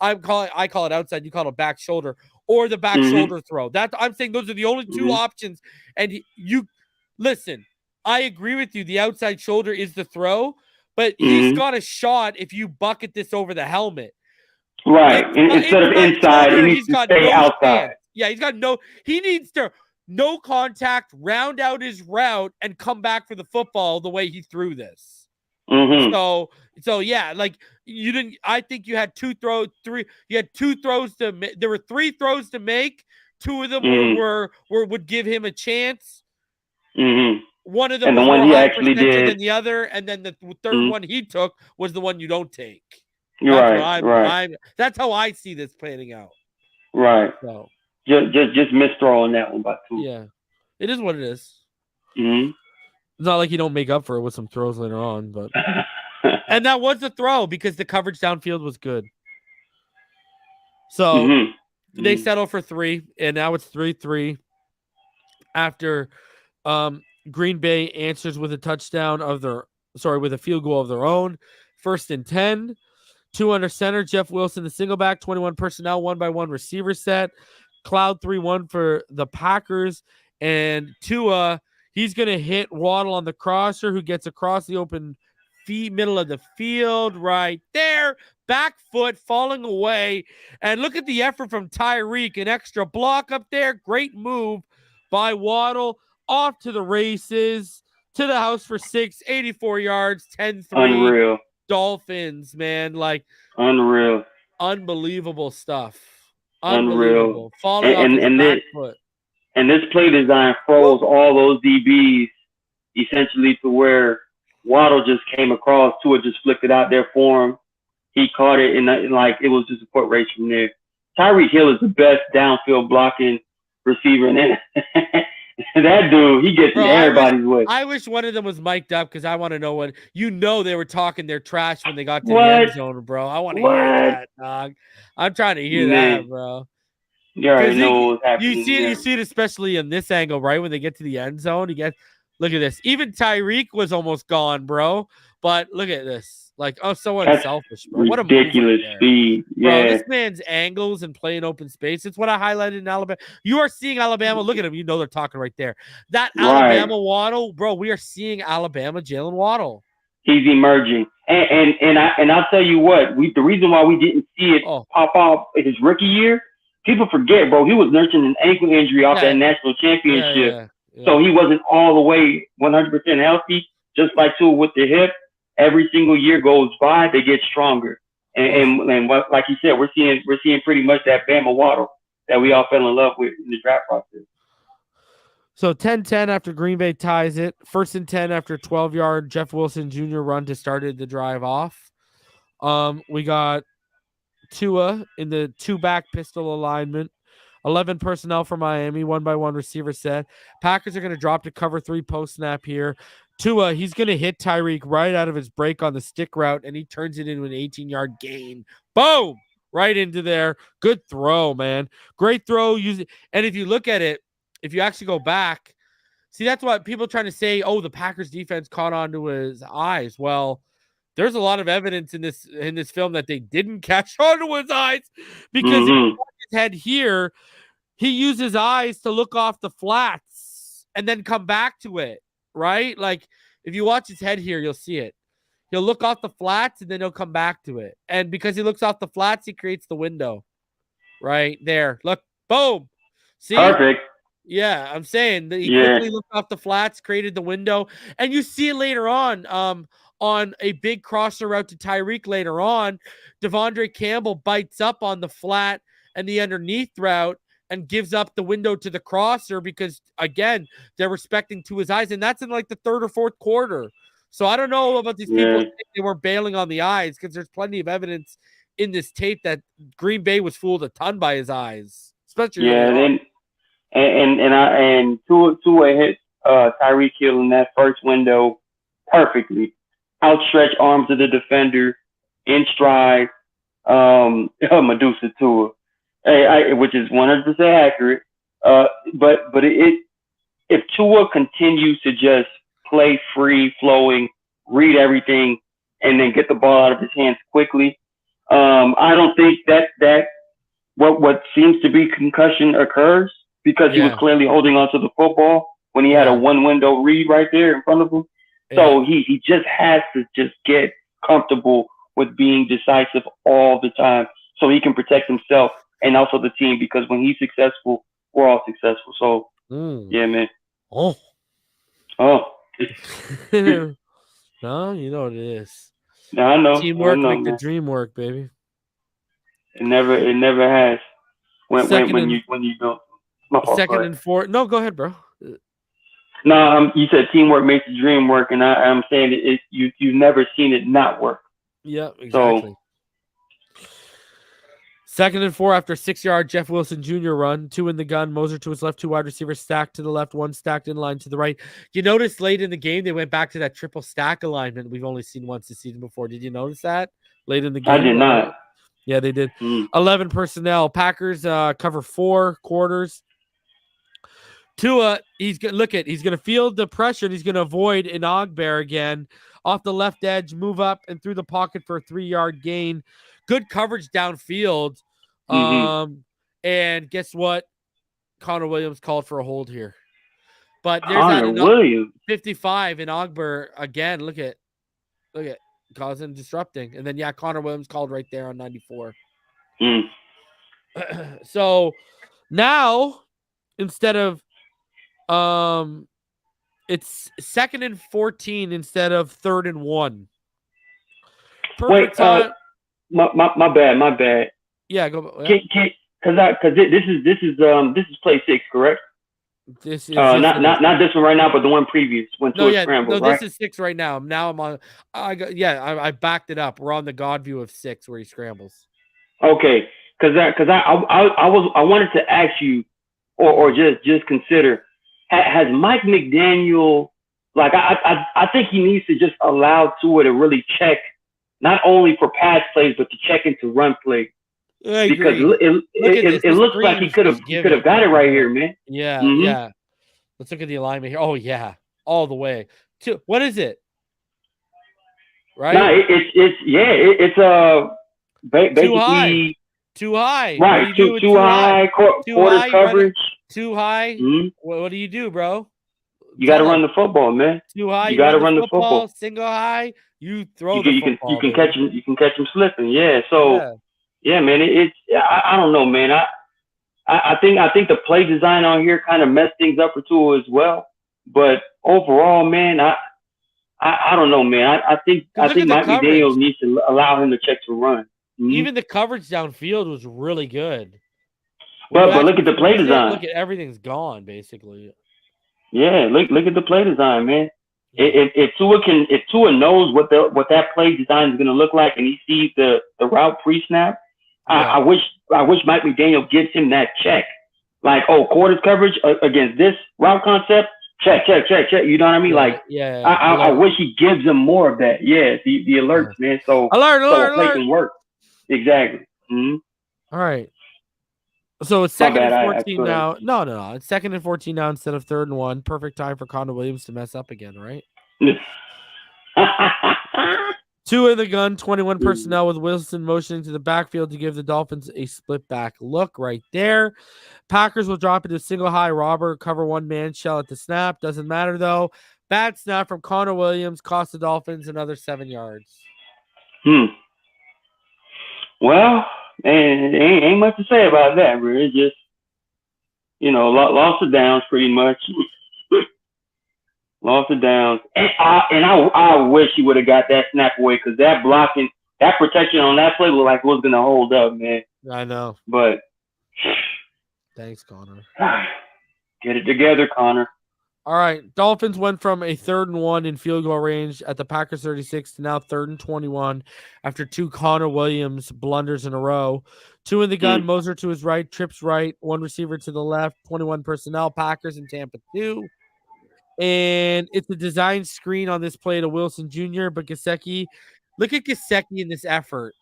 I call it outside. You call it back shoulder or the back shoulder throw. I'm saying those are the only two options. And you listen. I agree with you. The outside shoulder is the throw. But he's got a shot if you bucket this over the helmet. Right. Instead of inside, he needs to stay outside. Yeah, he needs to no contact, round out his route, and come back for the football the way he threw this. So yeah, like you didn't. I think you had two throws to make. There were 3 throws to make. 2 of them would give him a chance. One of them was the one he actually did, than the other, and then the third one he took was the one you don't take. Right. That's how I see this planning out. Right. So just misthrowing that one by 2. Yeah, it is what it is. It's not like you don't make up for it with some throws later on, but and that was the throw because the coverage downfield was good. So they settle for 3, and now it's 3-3 after Green Bay answers with a touchdown with a field goal of their own. 1st and 10. 2 under center. Jeff Wilson, the single back, 21 personnel, 1-by-1 receiver set. Cloud 3-1 for the Packers. And Tua, he's going to hit Waddle on the crosser, who gets across the open middle of the field right there. Back foot falling away. And look at the effort from Tyreek. An extra block up there. Great move by Waddle. Off to the races, to the house for 6, 84 yards, 10-3. Unreal. Dolphins, man. Like, unreal. Unbelievable stuff. Unreal. Falling off his back foot. And this play design froze all those DBs essentially to where Waddle just came across. Tua just flicked it out there for him. He caught it, and like it was just a foot race from there. Tyreek Hill is the best downfield blocking receiver in it. That dude, he gets in everybody's way. I wish one of them was mic'd up because I want to know what they were talking their trash when they got to the end zone, bro. I want to hear that, dog. I'm trying to hear that, bro. You already know what's happening. You see it especially in this angle, right? When they get to the end zone, look at this. Even Tyreek was almost gone, bro. But look at this. Like, so unselfish, bro. What a ridiculous speed. Yeah. Bro, this man's angles and playing open space. It's what I highlighted in Alabama. You are seeing Alabama. Look at him. You know they're talking right there. That Alabama Waddle, bro, we are seeing Alabama Jalen Waddle. He's emerging. And I'll tell you what, the reason why we didn't see it pop off his rookie year, people forget, bro, he was nursing an ankle injury off that national championship. Yeah. So he wasn't all the way 100% healthy, just like Tua with the hip. Every single year goes by, they get stronger. And what, like you said, we're seeing pretty much that Bama Waddle that we all fell in love with in the draft process. So 10-10 after Green Bay ties it. 1st and 10 after 12-yard Jeff Wilson Jr. run to started the drive off. We got Tua in the 2-back pistol alignment. 11 personnel for Miami, 1-by-1 receiver set. Packers are going to drop to cover 3 post snap here. Tua, he's going to hit Tyreek right out of his break on the stick route, and he turns it into an 18-yard gain. Boom! Right into there. Good throw, man. Great throw. And if you look at it, if you actually go back, see, that's what people are trying to say, the Packers defense caught onto his eyes. Well, there's a lot of evidence in this film that they didn't catch onto his eyes because if you watch his head here, he used his eyes to look off the flats and then come back to it. Right? Like, if you watch his head here, you'll see it. He'll look off the flats, and then he'll come back to it. And because he looks off the flats, he creates the window. Right there. Look. Boom. See? Perfect. Yeah, I'm saying that he quickly looked off the flats, created the window. And you see it later on a big crosser route to Tyreek later on. Devondre Campbell bites up on the flat and the underneath route and gives up the window to the crosser because, again, they're respecting to his eyes. And that's in like the 3rd or 4th quarter. So I don't know about these people saying they were bailing on the eyes, because there's plenty of evidence in this tape that Green Bay was fooled a ton by his eyes, especially early on. And Tua hit Tyreek Hill in that first window perfectly. Outstretched arms of the defender, in stride, Medusa Tua, which is 100% accurate. But if Tua continues to just play free flowing, read everything, and then get the ball out of his hands quickly, I don't think that what seems to be concussion occurs, because he was clearly holding on to the football when he had a one window read right there in front of him. So he just has to just get comfortable with being decisive all the time, so he can protect himself and also the team, because when he's successful, we're all successful. So yeah, man. No, you know what it is. No, I know. Teamwork make the dream work, baby. It never has. When you don't. Second and 4. No, go ahead, bro. No, you said teamwork makes the dream work, and I'm saying you've never seen it not work. Yeah, exactly. So, 2nd and 4 after 6-yard Jeff Wilson Jr. run. 2 in the gun. Moser to his left. 2 wide receivers stacked to the left. 1 stacked in line to the right. You notice late in the game they went back to that triple stack alignment we've only seen once this season before. Did you notice that late in the game? I did not. Yeah, they did. 11 personnel. Packers cover 4 quarters. Tua, he's going to field the pressure, and he's going to avoid an Ukpai again off the left edge, move up and through the pocket for a 3-yard gain. Good coverage downfield. And guess what? Connor Williams called for a hold here. But there's that 55 in Ukpai again. Look at causing disrupting. And then Connor Williams called right there on 94. So now instead of it's 2nd and 14 instead of 3rd and 1. Perfect time. My bad. Yeah, go. Because this is play 6, correct? This is not this one right now, but the one previous when Tua scrambled. No, this is 6 right now. Now I'm on. I backed it up. We're on the God view of 6 where he scrambles. Okay, because I wanted to ask you, or just consider. Has Mike McDaniel, like, I think he needs to just allow Tua to really check, not only for pass plays, but to check into run play. Because it looks like he could have got it right here, man. Yeah, yeah. Let's look at the alignment here. Oh, yeah. All the way. What is it? Right? No, it's basically too high. Right, too high. Quarters coverage. Too high. What do you do, bro? You got to run the football, man. Too high. You got to run the football. Single high. You throw the football. You can catch him. You can catch him slipping. Yeah. So yeah, man. I don't know, man. I think the play design on here kind of messed things up for Tua as well. But overall, man, I don't know, man. I think Mike McDaniel needs to allow him to check to run. Even the coverage downfield was really good. But look at the play design. Look at everything's gone, basically. Yeah, look at the play design, man. If Tua knows what that play design is going to look like, and he sees the route pre-snap, I wish Mike McDaniel gives him that check. Like, quarters coverage against this route concept. Check. You know what I mean? I wish he gives him more of that. Yeah, the alerts, man. So alert can work. Exactly. All right. So it's 2nd and 14 now. No. It's 2nd and 14 now instead of 3rd and 1. Perfect time for Connor Williams to mess up again, right? 2 in the gun, 21 personnel with Wilson motioning to the backfield to give the Dolphins a split back look right there. Packers will drop into a single high robber, cover 1-man shell at the snap. Doesn't matter, though. Bad snap from Connor Williams cost the Dolphins another 7 yards. Well, man, ain't much to say about that, bro. It's just, lost of downs pretty much. Lost of downs. And I wish he would have got that snap away, because that blocking, that protection on that play looked like it was going to hold up, man. I know. But thanks, Connor. Get it together, Connor. All right. Dolphins went from a 3rd and 1 in field goal range at the Packers 36 to now 3rd and 21 after 2 Connor Williams blunders in a row. 2 in the gun, Moser to his right, trips right, 1 receiver to the left, 21 personnel, Packers in Tampa 2. And it's a design screen on this play to Wilson Jr., but Gesicki, look at Gesicki in this effort.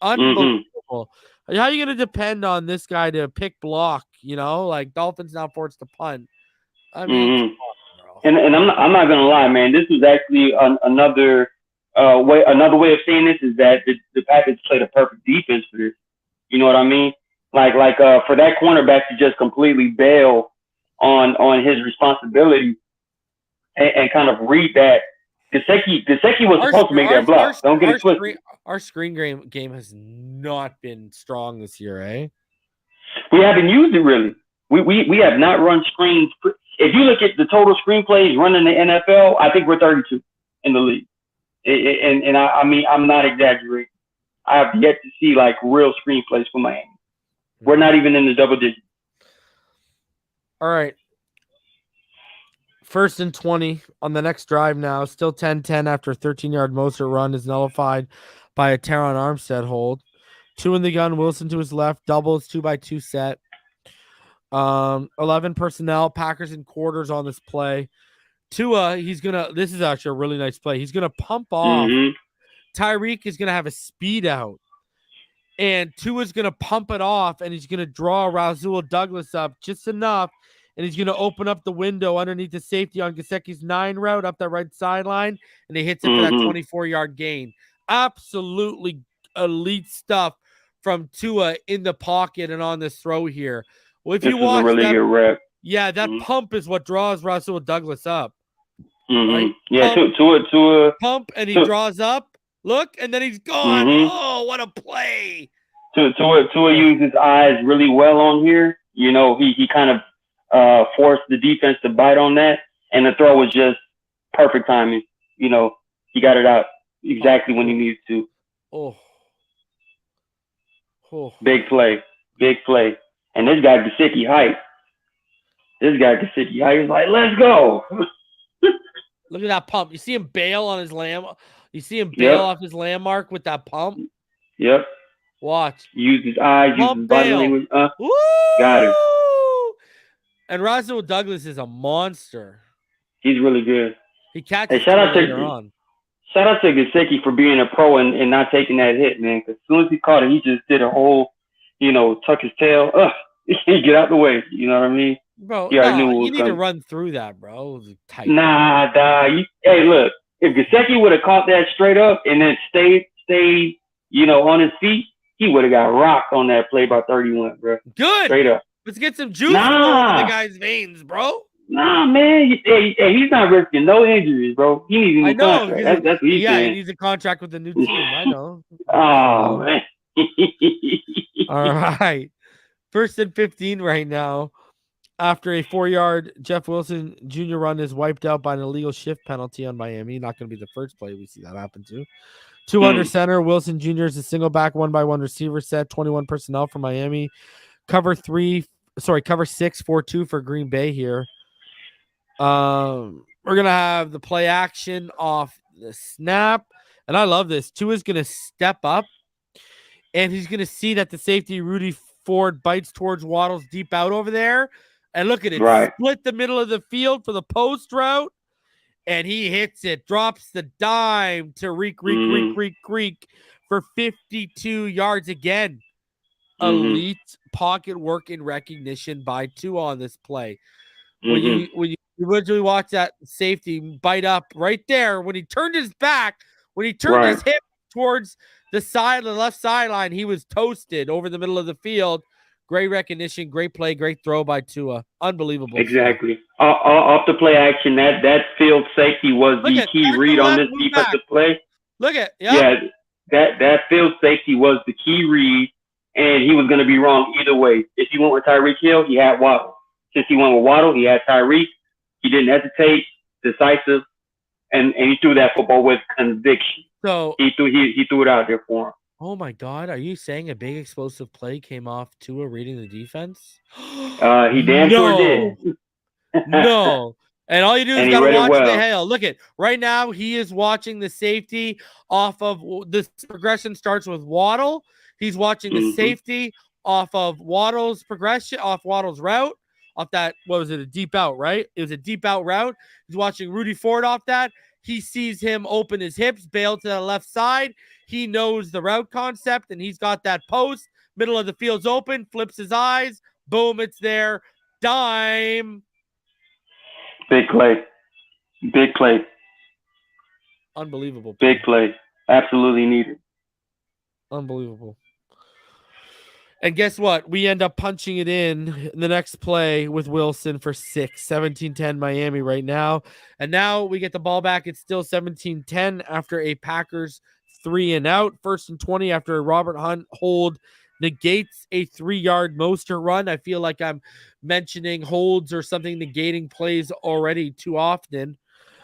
Unbelievable. How are you going to depend on this guy to pick block, like Dolphins now forced to punt? I mean, and I'm not gonna lie, man. This was actually another way of saying this is that the Packers played a perfect defense for this. You know what I mean? Like for that cornerback to just completely bail on his responsibility and kind of read that. Gesicki was supposed to make that block. Don't get it twisted. Our screen game has not been strong this year, eh? We haven't used it really. We have not run screens. If you look at the total screenplays run in the NFL, I think we're 32 in the league. And I mean, I'm not exaggerating. I have yet to see like real screenplays for Miami. We're not even in the double digits. All right. 1st and 20 on the next drive now. Still 10-10 after a 13-yard Moser run is nullified by a Teron Armstead hold. 2 in the gun, Wilson to his left, doubles, 2x2 set. 11 personnel, Packers in quarters on this play. Tua, this is actually a really nice play. He's going to pump off. Tyreek is going to have a speed out. And Tua's going to pump it off, and he's going to draw Rasul Douglas up just enough, and he's going to open up the window underneath the safety on Gesicki's 9 route up that right sideline, and he hits it for that 24-yard gain. Absolutely elite stuff from Tua in the pocket and on this throw here. Well, if you watch really good rep. Yeah, that pump is what draws Rasul Douglas up. Right? Yeah, Tua pump, and he draws up. Look, and then he's gone. Oh, what a play! Tua used his eyes really well on here. He kind of forced the defense to bite on that, and the throw was just perfect timing. He got it out exactly when he needed to. Big play. And this guy Gesicki height. He's like, let's go. Look at that pump. You see him bail on his You see him bail off his landmark with that pump. Yep. Watch. Use his eyes. Use his body language. Got it. And Rasul Douglas is a monster. He's really good. He catches shout out to Gesicki for being a pro and not taking that hit, man. Because as soon as he caught it, he just did a whole, tuck his tail. Get out the way. You know what I mean? Bro, you need to run through that, bro. Tight. Nah, hey, look. If Gesicki would have caught that straight up and then stayed, on his feet, he would have got rocked on that play by 31, bro. Good. Straight up. Let's get some juice flowing in the guy's veins, bro. Nah, man. He's not risking no injuries, bro. He needs a new contract. That's what he's saying. He needs a contract with a new team. I know. Oh, man. All right. 1st and 15 right now. After a 4-yard Jeff Wilson Jr. run is wiped out by an illegal shift penalty on Miami. Not going to be the first play we see that happen to. 2 under center. Wilson Jr. is a single back 1-by-1 receiver set. 21 personnel for Miami. Cover 6, 4-2 for Green Bay here. We're going to have the play action off the snap. And I love this. Tua's going to step up. And he's going to see that the safety, Rudy Ford, bites towards Waddle's deep out over there. And look at it. Right. Split the middle of the field for the post route. And he hits it. Drops the dime to Reek for 52 yards again. Elite pocket work and recognition by Tua on this play. When you originally watch that safety bite up right there, when he turned his back, when he turned his hip towards the left sideline, he was toasted over the middle of the field. Great recognition, great play, great throw by Tua. Unbelievable. Exactly. Off the play action, that field safety was the key read on this defensive play. Look at that field safety was the key read, and he was going to be wrong either way. If he went with Tyreek Hill, he had Waddle. Since he went with Waddle, he had Tyreek. He didn't hesitate, decisive, and he threw that football with conviction. So he threw it out there for him. Oh my God! Are you saying a big explosive play came off Tua reading the defense? He damn sure did. No. And all you do is And he got to read it watch the well. hail. Look at right now, he is watching the safety off of this progression starts with Waddle. He's watching the safety off of Waddle's progression, off Waddle's route, off that, what was it, a deep out, right? It was a deep out route. He's watching Rudy Ford off that. He sees him open his hips, bail to the left side. He knows the route concept, and he's got that post. Middle of the field's open, flips his eyes. Boom, it's there. Dime. Big play. Big play. Unbelievable. Big play. Absolutely needed. Unbelievable. And guess what? We end up punching it in the next play with Wilson for 6. 17-10 Miami right now. And now we get the ball back. It's still 17-10 after a Packers 3 and out. 1st and 20 after a Robert Hunt hold negates a 3-yard Mostert run. I feel like I'm mentioning holds or something negating plays already too often.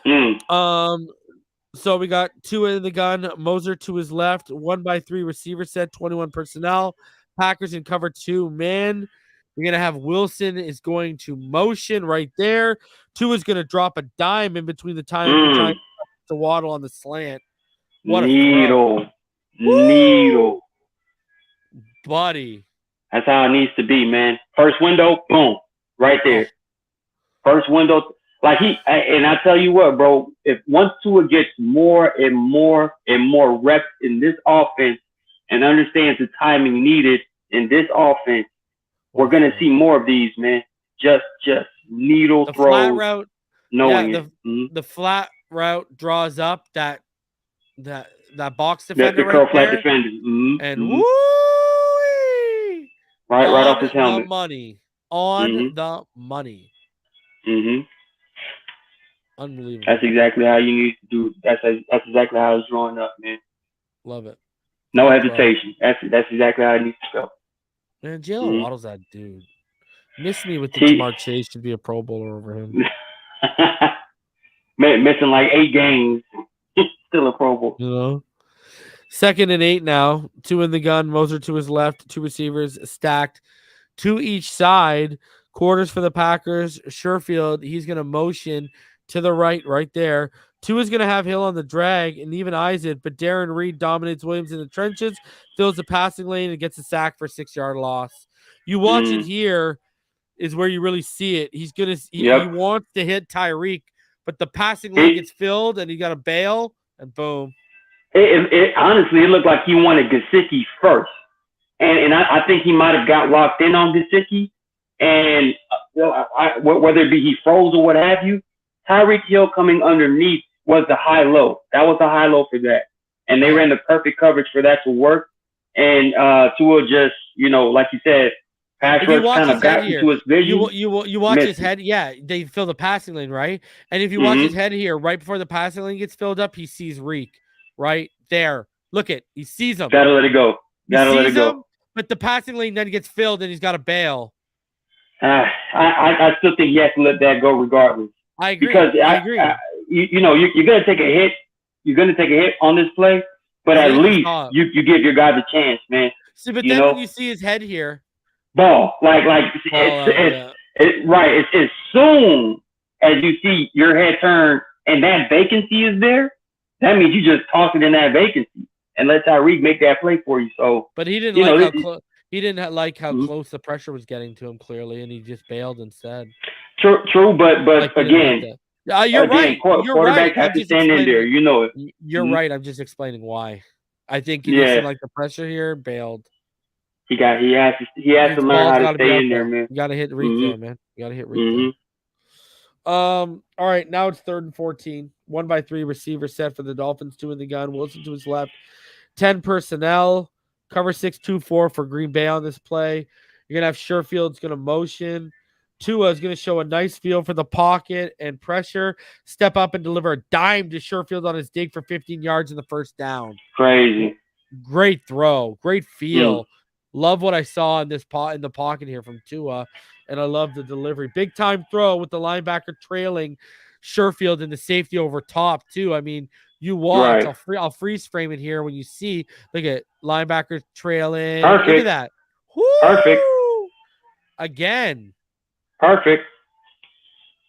So we got Tua in the gun, Moser to his left, 1x3 receiver set, 21 personnel. Packers in cover 2 man. You're going to have Wilson is going to motion right there. Tua's going to drop a dime in between the time to Waddle on the slant. What a needle. Throw. Needle. Buddy. That's how it needs to be, man. First window, boom, right there. First window. Like and I tell you what, bro, if once Tua gets more and more and more reps in this offense and understands the timing needed in this offense, we're going to see more of these, man. Just needle the throws. Flat route, knowing the flat route draws up that box defender the curl right flat there. defender. And woo! Right off his helmet. The money. On the money. Unbelievable. That's exactly how you need to do. That's exactly how it's drawing up, man. Love it. No hesitation. That's exactly how it needs to go. Man, Jalen Waddle's that dude. Miss me with the Jamar Chase should be a Pro Bowler over him. Missing like 8 games. Still a Pro Bowl. You know? 2nd and 8 now. 2 in the gun. Moser to his left. 2 receivers stacked. 2 each side. Quarters for the Packers. Sherfield, he's going to motion to the right there. 2 is going to have Hill on the drag and even eyes it, but Darren Reed dominates Williams in the trenches, fills the passing lane, and gets a sack for a 6-yard loss. You watch it here is where you really see it. He's going to he wants to hit Tyreek, but the passing lane gets filled, and he got to bail, and boom. Honestly, it looked like he wanted Gesicki first. And I think he might have got locked in on Gesicki, and whether it be he froze or what have you, Tyreek Hill coming underneath was the high-low. That was the high-low for that. And they ran the perfect coverage for that to work. And Tua just, like you said, pass rush kind of got into his vision. You watch his head. Yeah, they fill the passing lane, right? And if you watch his head here, right before the passing lane gets filled up, he sees Reek right there. Look it. He sees him. Gotta let it go. But the passing lane then gets filled, and he's got to bail. I still think he has to let that go regardless. I agree. Because I agree. You're going to take a hit. You're going to take a hit on this play, but at least you give your guy the chance, man. See, but then when you see his head here, ball it's as soon as you see your head turn and that vacancy is there, that means you just toss it in that vacancy and let Tyreek make that play for you. So, but he didn't like how close the pressure was getting to him clearly, and he just bailed instead. True, but again, you're right. Quarterback have to stand in there. You know it. You're right. I'm just explaining why. I think he didn't like the pressure here, bailed. He has to learn how to stay in there, man. You got to hit Reed there, man. You got to hit Reed there. All right, now it's 3rd and 14. 1x3 receiver set for the Dolphins. 2 in the gun. Wilson to his left. 10 personnel. Cover 6-2-4 for Green Bay on this play. You're gonna have Sherfield's gonna motion. Tua is gonna show a nice feel for the pocket and pressure. Step up and deliver a dime to Sherfield on his dig for 15 yards in the first down. Crazy. Great throw. Great feel. Love what I saw in the pocket here from Tua, and I love the delivery. Big time throw with the linebacker trailing Sherfield and the safety over top too. I mean, you watch. Right. I'll freeze frame it here when you see. Look at linebacker trailing. Perfect. Look at that. Woo! Perfect. Again. Perfect.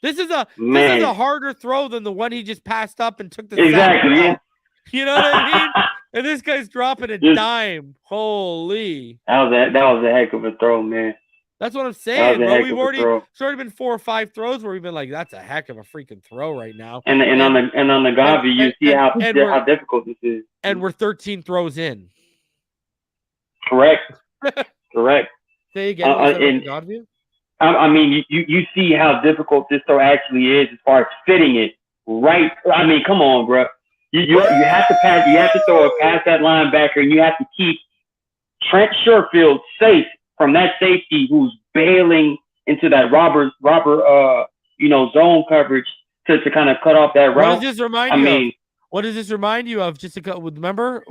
This is a harder throw than the one he just passed up and took the exactly. sack. You know what I mean? And this guy's dropping a dime. Holy! That was a heck of a throw, man. That's what I'm saying, bro. It's already been 4 or 5 throws where we've been like, that's a heck of a freaking throw right now. And on the Gavi, you see how difficult this is. And we're 13 throws in. Correct. Correct. Say again. I mean, you see how difficult this throw actually is as far as fitting it right. I mean, come on, bro. You have to pass. You have to throw it past that linebacker, and you have to keep Trent Sherfield safe from that safety who's bailing into that robber zone coverage to kind of cut off that route. What does this remind you of? What does this remind you of? Just to remember?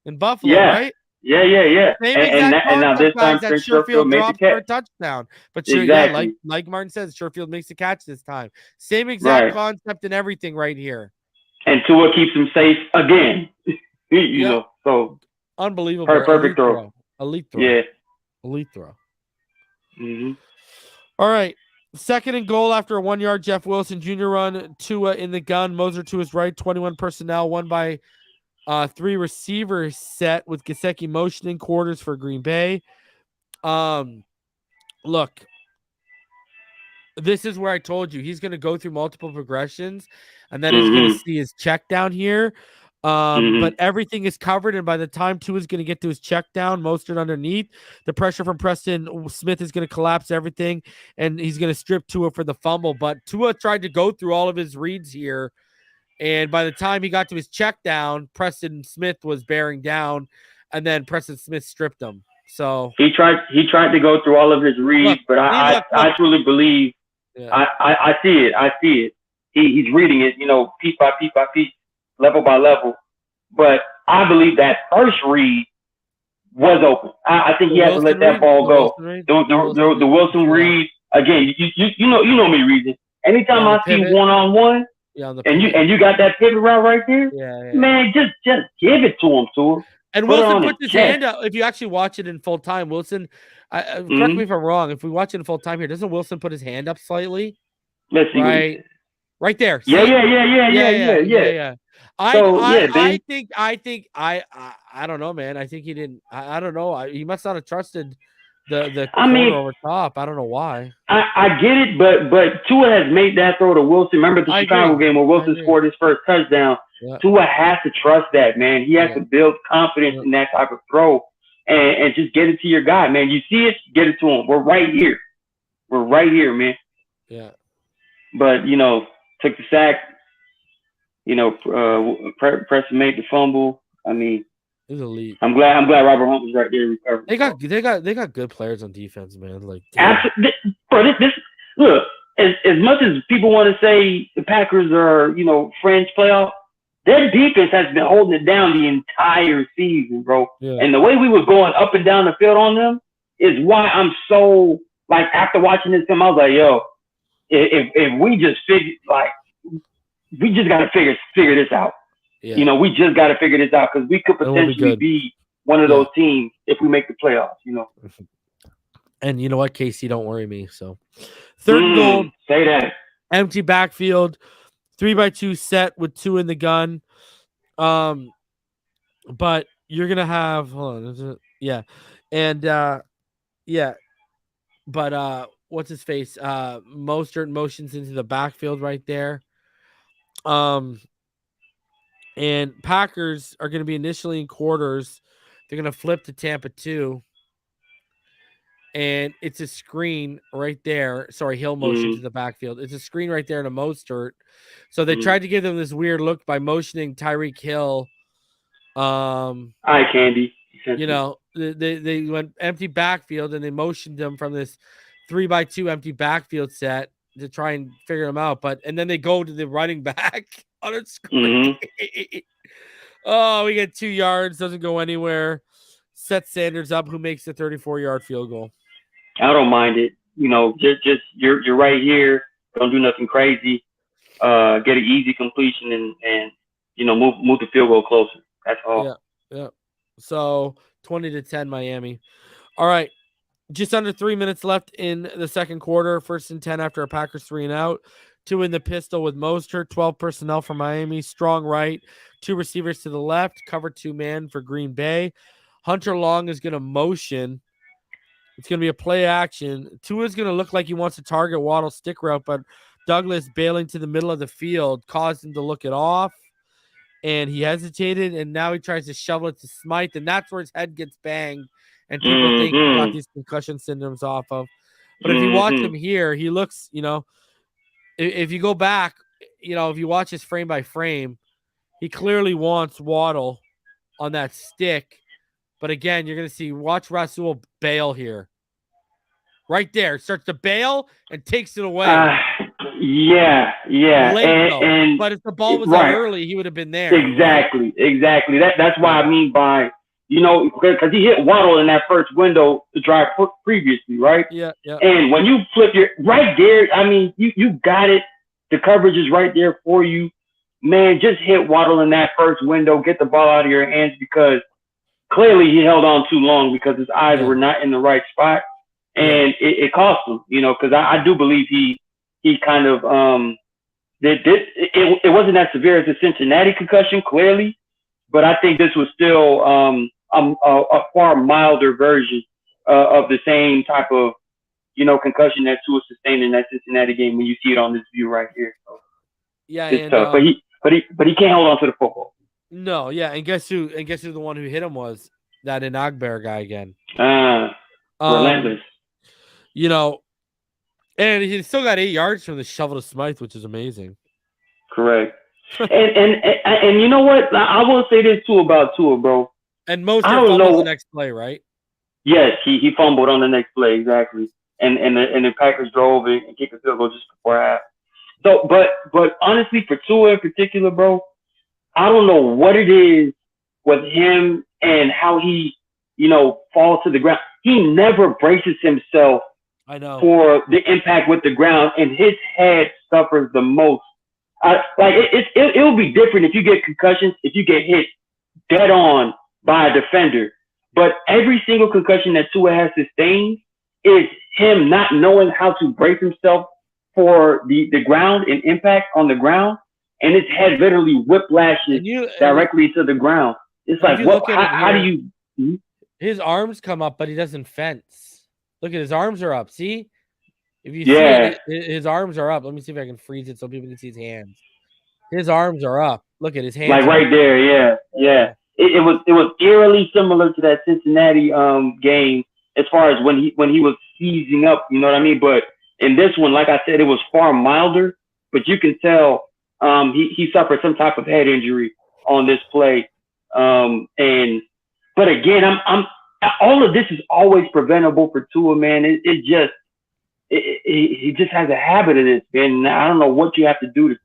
In Buffalo, yeah. right? Yeah. Same exact and now this time that Sherfield dropped for a touchdown. But exactly. like Martin says, Sherfield makes the catch this time. Same exact concept and everything right here. And Tua keeps him safe again. you know, so unbelievable. Perfect throw. Elite throw. Yeah. Elite throw. Mm-hmm. All right. 2nd and goal after a 1-yard Jeff Wilson Jr. run. Tua in the gun. Moser to his right. 21 personnel. 1 by 3 receivers set with Gesicki motioning quarters for Green Bay. Look, this is where I told you he's going to go through multiple progressions, and then he's going to see his check down here. But everything is covered, and by the time Tua is going to get to his check down, Mostert underneath, the pressure from Preston Smith is going to collapse everything, and he's going to strip Tua for the fumble. But Tua tried to go through all of his reads here, and by the time he got to his check down, Preston Smith was bearing down, and then Preston Smith stripped him. So he tried to go through all of his reads, but I truly believe I see it. He's reading it, piece by piece by piece, level by level. But I believe that first read was open. I think he had to let that ball go. The Wilson read again. You know me reading. Anytime I see 1-on-1. And you got that pivot route right there? Man, just give it to him, Tua. And Wilson puts his hand up. If you actually watch it in full time, Wilson, correct me if I'm wrong. If we watch it in full time here, doesn't Wilson put his hand up slightly? Let's see. Right there. See? Yeah. I think I don't know, man. I think he didn't. I don't know. He must not have trusted the corner over top. I don't know why. I get it, but Tua has made that throw to Wilson. Remember the Chicago game where Wilson scored his first touchdown? Yeah. Tua has to trust that, man. He has to build confidence in that type of throw and just get it to your guy, man. You see it, get it to him. We're right here. Man. Yeah. But, took the sack, Preston made the fumble. I mean, it was elite. I'm glad Robert Hunt was right there recovering. They got good players on defense, man. Like, absolutely, bro. This look, as much as people want to say the Packers are, fringe playoff, their defense has been holding it down the entire season, bro. Yeah. And the way we were going up and down the field on them is why I'm so, like, after watching this film, I was like, yo, if we just we just got to figure this out. Yeah. We just got to figure this out because we could potentially be one of those teams if we make the playoffs, And you know what, Casey, don't worry me. So 3rd and goal. Say that. Empty backfield. 3x2 set with 2 in the gun. But you're going to have, hold on. But what's his face? Mostert motions into the backfield right there. And Packers are going to be initially in quarters. They're going to flip to Tampa 2. And it's a screen right there. Sorry, Hill motion to the backfield. It's a screen right there to Mostert. So they tried to give them this weird look by motioning Tyreek Hill. Eye candy. They went empty backfield and they motioned them from this 3x2 empty backfield set to try and figure them out. And then they go to the running back on a screen. Oh, we get 2 yards. Doesn't go anywhere. Set Sanders up, who makes the 34-yard field goal. I don't mind it. Just you're right here. Don't do nothing crazy. Get an easy completion and move the field goal closer. That's all. Yeah. So 20-10 Miami. All right. Just under 3 minutes left in the second quarter. 1st and 10 after a Packers 3 and out. 2 in the pistol with Mostert. 12 personnel for Miami. Strong right. 2 receivers to the left. Cover 2 man for Green Bay. Hunter Long is going to motion. It's going to be a play action. Tua is going to look like he wants to target Waddle stick route, but Douglas bailing to the middle of the field caused him to look it off. And he hesitated, and now he tries to shovel it to Smythe, and that's where his head gets banged, and people think he got these concussion syndromes off of. But if you watch him here, he looks, if you go back, if you watch his frame by frame, he clearly wants Waddle on that stick. But again, you're going to see, watch Rasul bail here. Right there. Starts to bail and takes it away. Yeah. And but if the ball was out early, he would have been there. Exactly. That's why I mean by, because he hit Waddle in that first window to drive previously, right? Yeah. And when you flip your right there, I mean, you got it. The coverage is right there for you. Man, just hit Waddle in that first window. Get the ball out of your hands, because clearly he held on too long because his eyes were not in the right spot. And it cost him, because I do believe he kind of it wasn't as severe as the Cincinnati concussion, clearly, but I think this was still a far milder version of the same type of concussion that Tua sustained in that Cincinnati game when you see it on this view right here. So, it's tough, but he can't hold on to the football. No, yeah, and guess who the one who hit him was? That Inagbar guy again. Relentless. And he still got 8 yards from the shovel to Smythe, which is amazing. Correct. and you know what? I will say this too about Tua, bro. And most fumbled the next play, right? Yes, he fumbled on the next play, exactly. And the Packers drove and kicked a field goal just before half. So, but honestly, for Tua in particular, bro, I don't know what it is with him and how he, falls to the ground. He never braces himself. I know. For the impact with the ground, and his head suffers the most. It'll be different if you get concussions, if you get hit dead on by a defender. But every single concussion that Tua has sustained is him not knowing how to brace himself for the ground and impact on the ground, and his head literally whiplashes directly to the ground. It's like, what? How do you? His arms come up, but he doesn't fence. Look at his arms are up. See? If you see it, his arms are up. Let me see if I can freeze it so people can see his hands. His arms are up. Look at his hands. Like right there, yeah. It was eerily similar to that Cincinnati game as far as when he was seizing up, you know what I mean? But in this one, like I said, it was far milder, but you can tell he suffered some type of head injury on this play. But again, I'm all of this is always preventable for Tua, man. He just has a habit of this, and I don't know what you have to do to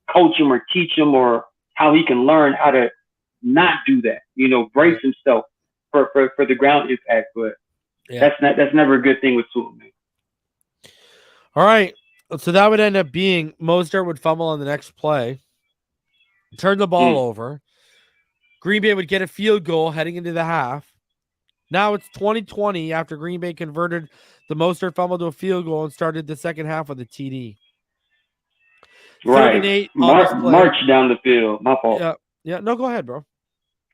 coach him or teach him, or how he can learn how to not do that. Brace himself for the ground impact. But that's never a good thing with Tua, man. All right, so that would end up being Mostert would fumble on the next play, turn the ball over. Green Bay would get a field goal heading into the half. Now it's 2020 after Green Bay converted the Mostert fumble to a field goal and started the second half with a TD. Right. March down the field. My fault. Yeah. No, go ahead, bro.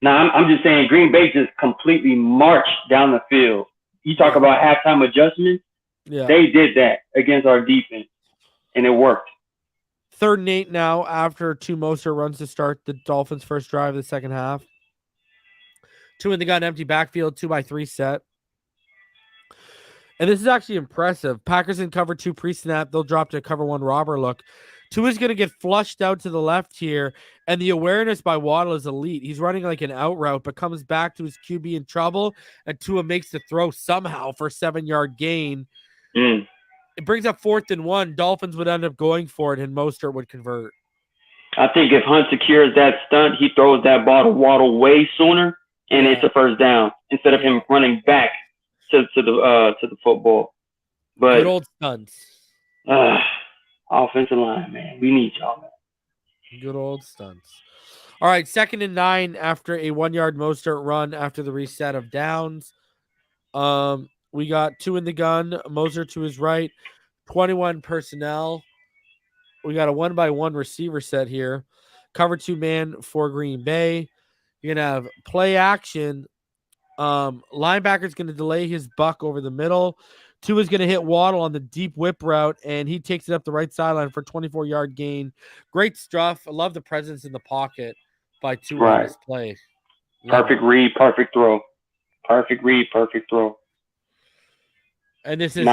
No, I'm just saying Green Bay just completely marched down the field. You talk about halftime adjustments. Yeah. They did that against our defense, and it worked. 3rd and 8 now after 2 Mostert runs to start the Dolphins' first drive of the second half. 2 in the gun, empty backfield, 2-by-3 set. And this is actually impressive. Packers in cover 2 pre-snap. They'll drop to cover 1 robber look. Tua is going to get flushed out to the left here, and the awareness by Waddle is elite. He's running like an out route, but comes back to his QB in trouble, and Tua makes the throw somehow for a 7-yard gain. It brings up 4th and 1. Dolphins would end up going for it, and Mostert would convert. I think if Hunt secures that stunt, he throws that ball to Waddle way sooner, and it's a first down instead of him running back to the football. But good old stunts. Offensive line, man. We need y'all, man. Good old stunts. All right, 2nd and 9 after a 1-yard Mostert run after the reset of downs. We got 2 in the gun. Moser to his right. 21 personnel. We got a 1-by-1 receiver set here. Cover 2 man for Green Bay. You're going to have play action. Linebacker's going to delay his buck over the middle. Tua's going to hit Waddle on the deep whip route, and he takes it up the right sideline for a 24-yard gain. Great stuff. I love the presence in the pocket by Tua on this play. Perfect read, perfect throw. Perfect read, perfect throw. And this is,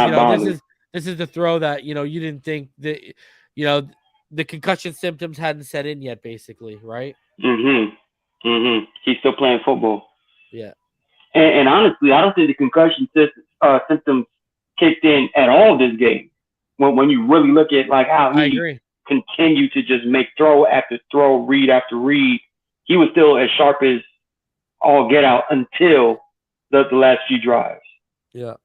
this is the throw that, you didn't think that, the concussion symptoms hadn't set in yet, basically, right? He's still playing football. Yeah. And honestly, I don't think the concussion symptoms kicked in at all this game. When you really look at like how he continued to just make throw after throw, read after read, he was still as sharp as all get out until the last few drives. Yeah.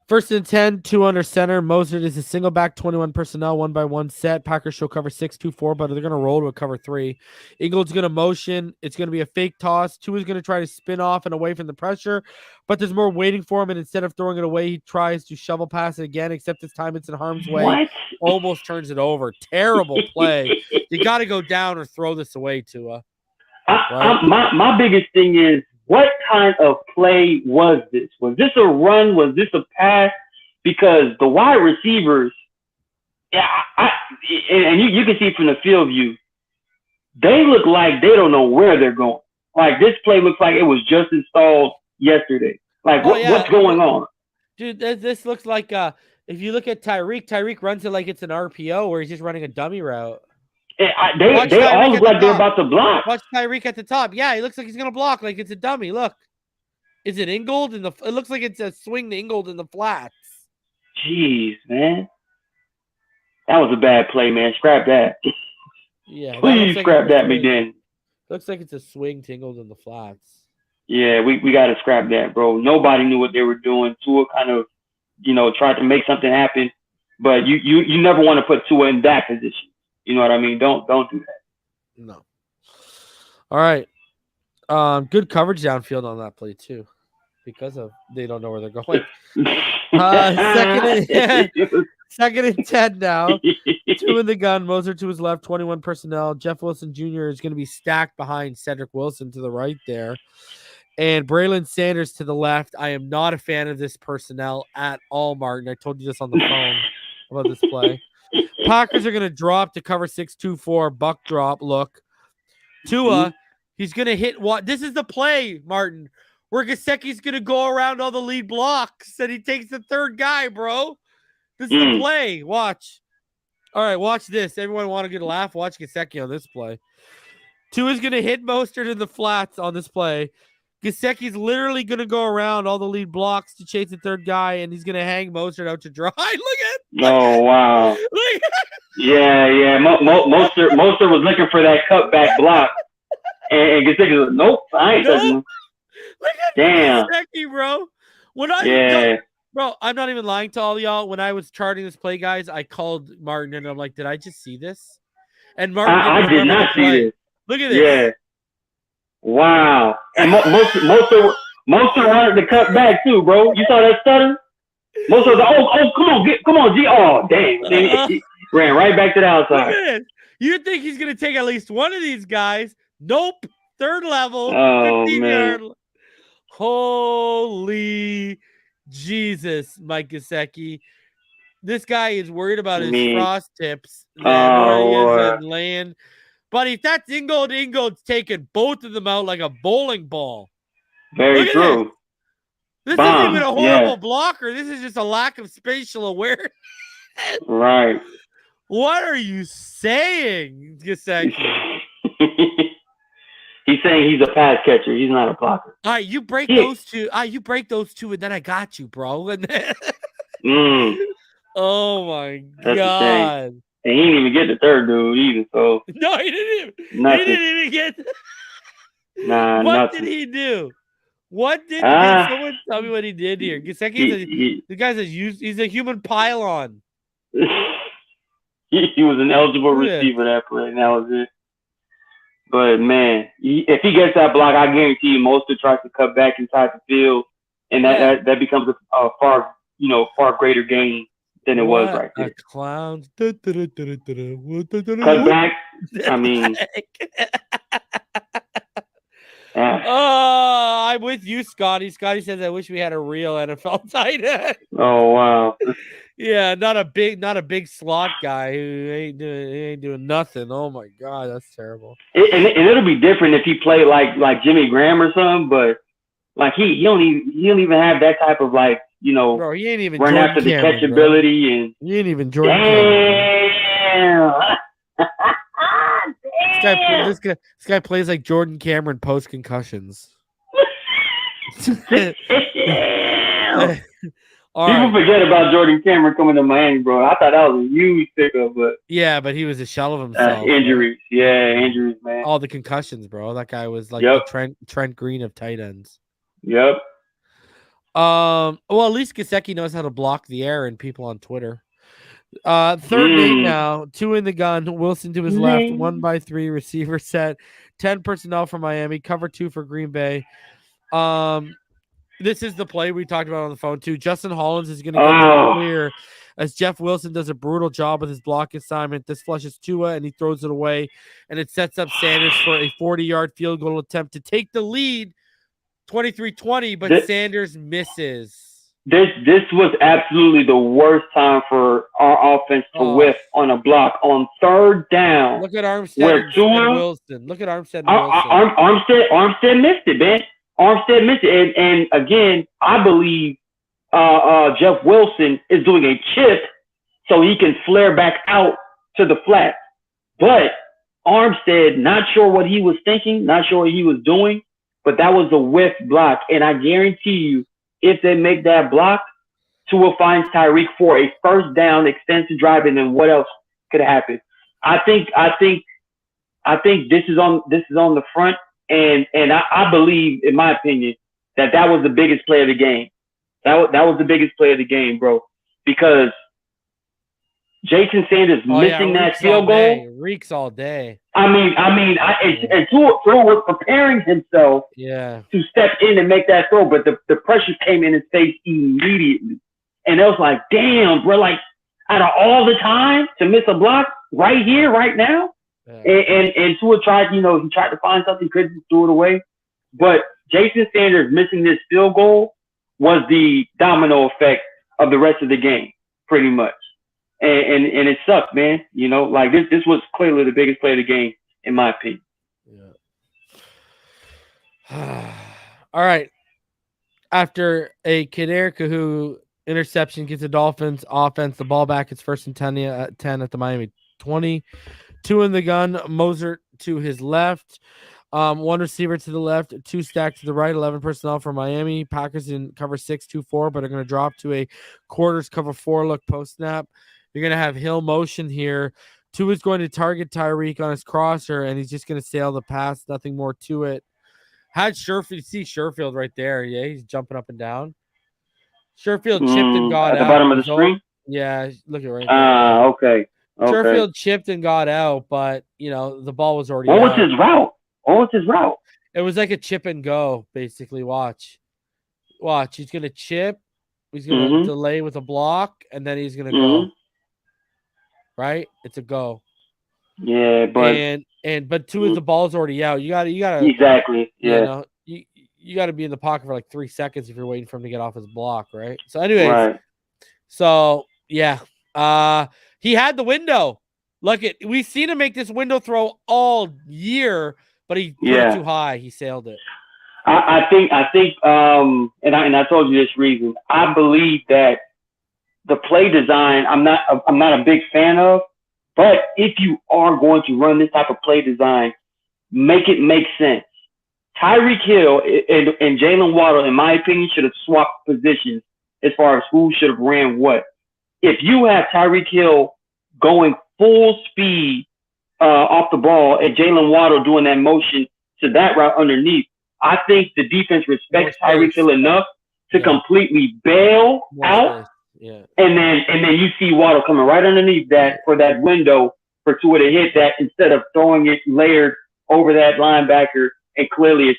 1st and 10, 2 under center. Moser is a single back, 21 personnel, 1-by-1 set. Packers show cover 6-2-4, but they're going to roll to a cover 3. Eagles going to motion. It's going to be a fake toss. Tua is going to try to spin off and away from the pressure, but there's more waiting for him, and instead of throwing it away, he tries to shovel pass it again, except this time it's in harm's way. Almost turns it over. Terrible play. You got to go down or throw this away, Tua. My biggest thing is, what kind of play was this? Was this a run? Was this a pass? Because the wide receivers, and you can see from the field view, they look like they don't know where they're going. Like, this play looks like it was just installed yesterday. Like, what's going on? Dude, this looks like, if you look at Tyreek runs it like it's an RPO where he's just running a dummy route. They all look like they're about to block. Watch Tyreek at the top. Yeah, he looks like he's going to block like it's a dummy. Look. Is it Ingold? It looks like it's a swing to Ingold in the flats. Jeez, man. That was a bad play, man. Scrap that. Yeah. Please scrap that, McDaniel. Looks like it's a swing to Ingold in the flats. Yeah, we got to scrap that, bro. Nobody knew what they were doing. Tua kind of, tried to make something happen. But you never want to put Tua in that position. You know what I mean? Don't do that. No. All right. Good coverage downfield on that play too, because of they don't know where they're going. Second and 10 now. 2 in the gun. Moser to his left. 21 personnel. Jeff Wilson Jr. is going to be stacked behind Cedric Wilson to the right there, and Braylon Sanders to the left. I am not a fan of this personnel at all, Martin. I told you this on the phone about this play. Packers are going to drop to cover 6-2-4, buck drop look. Tua, he's going to hit what? This is the play, Martin, where Gesicki's going to go around all the lead blocks and he takes the third guy, bro. This is the play. Watch. All right, watch this. Everyone want to get a laugh? Watch Gesicki on this play. Tua's going to hit Mostert in the flats on this play. Gesicki's literally going to go around all the lead blocks to chase the third guy, and he's going to hang Mostert out to dry. Look at. Oh, wow. Look. Yeah. Mostert was looking for that cutback block, and Gesicki was, nope, I ain't touching him. Look at Gesicki, bro. Bro, I'm not even lying to all y'all. When I was charting this play, guys, I called Martin, and I'm like, did I just see this? And Martin I did not see this. Look at this. Yeah. Wow. And Mostert wanted to cut back too, bro. You saw that stutter? Mostert was like, come on, G. Oh, dang. He ran right back to the outside. Look at this. You think he's going to take at least one of these guys? Nope. Third level. Oh, 15 man. yard. Holy Jesus, Mike Gesicki. This guy is worried about his frost tips. Lord. Land. But if that's Ingold's taking both of them out like a bowling ball. Very true. This isn't even a horrible blocker. This is just a lack of spatial awareness. Right. What are you saying, Gesicki? He's saying he's a pass catcher. He's not a blocker. All right, you break those two. You break those two, and then I got you, bro. And then... Oh, my God. And he didn't even get the third dude either, so. No, he didn't even. Nothing. He didn't even get. Nah, what nothing. did he do? What did someone tell me what he did here? Gesicki, the guy's he's a human pylon. He was an eligible receiver that play, and that was it. But man, if he gets that block, I guarantee you, Mostert tries to cut back inside the field, and that becomes a far greater gain than it was right there. Clowns. Cut back. I mean, oh, I'm with you, Scotty. Scotty says, "I wish we had a real NFL tight end." Oh wow. Yeah, not a big slot guy who ain't doing nothing. Oh my god, that's terrible. And it'll be different if he played like Jimmy Graham or something, but like he don't even have that type of bro, he ain't even run Jordan after the Cameron, catchability, bro. and he ain't even Jordan Cameron. This guy plays like Jordan Cameron post concussions. People forget about Jordan Cameron coming to Miami, bro. I thought that was a huge pickup, but but he was a shell of himself. Injuries, right? Injuries, man. All the concussions, bro. That guy was like the Trent Green of tight ends. Yep. Well, at least Gesicki knows how to block the air and people on Twitter. Third and 8 now. 2 in the gun. Wilson to his left. 1-by-3 receiver set. 10 personnel for Miami. Cover 2 for Green Bay. This is the play we talked about on the phone too. Justin Hollins is going to get clear as Jeff Wilson does a brutal job with his block assignment. This flushes Tua and he throws it away, and it sets up Sanders for a 40-yard field goal attempt to take the lead, 23-20. But Sanders misses. This was absolutely the worst time for our offense to whiff on a block on third down. Look at Armstead and Wilson. Look at Armstead and Wilson. Armstead missed it, man. Armstead missed it, and again, I believe Jeff Wilson is doing a chip so he can flare back out to the flat. But Armstead, not sure what he was thinking, not sure what he was doing, but that was a whiff block. And I guarantee you, if they make that block, Tua finds Tyreek for a first down, extensive drive, and then what else could happen? I think this is on the front. And I believe, in my opinion, that was the biggest play of the game. That was the biggest play of the game, bro. Because Jason Sanders missing that field goal. Reeks all day. And Tua was preparing himself to step in and make that throw, but the pressure came in his face immediately. And it was like, damn, bro, like out of all the time to miss a block right here, right now. And Tua tried, he tried to find something, couldn't throw it away. But Jason Sanders missing this field goal was the domino effect of the rest of the game, pretty much. And it sucked, man. Like this was clearly the biggest play of the game, in my opinion. Yeah. All right. After a Kader Kahu interception gives the Dolphins offense the ball back, it's 1st and 10 at the Miami 20. 2 in the gun. Mozart to his left. 1 receiver to the left. 2 stacked to the right. 11 personnel for Miami. Packers in cover 6, 2-4, but are going to drop to a quarters cover 4 look post snap. You're going to have hill motion here. 2 is going to target Tyreek on his crosser, and he's just going to sail the pass. Nothing more to it. Had Sherfield, you see Sherfield right there. Yeah, he's jumping up and down. Sherfield chipped and got out. At the bottom of the screen? Yeah, look at right there. Okay. Sherfield chipped and got out, but, the ball was already out. What was his route? It was like a chip and go, basically. Watch. He's going to chip. He's going to delay with a block, and then he's going to go. Right? It's a go. Yeah, but but the ball's already out. You got to exactly. Yeah. You got to be in the pocket for like 3 seconds if you're waiting for him to get off his block, right? So, anyways, he had the window. We've seen him make this window throw all year, but he put it too high. He sailed it. I think, and I told you this reason. I believe that the play design, I'm not a big fan of, but if you are going to run this type of play design, make it make sense. Tyreek Hill and Jalen Waddle, in my opinion, should have swapped positions as far as who should have ran what. If you have Tyreek Hill going full speed off the ball and Jalen Waddle doing that motion to that route underneath, I think the defense respects Tyreek Hill enough to completely bail out. Yeah. And then you see Waddle coming right underneath that for that window for Tua to hit that instead of throwing it layered over that linebacker, and clearly it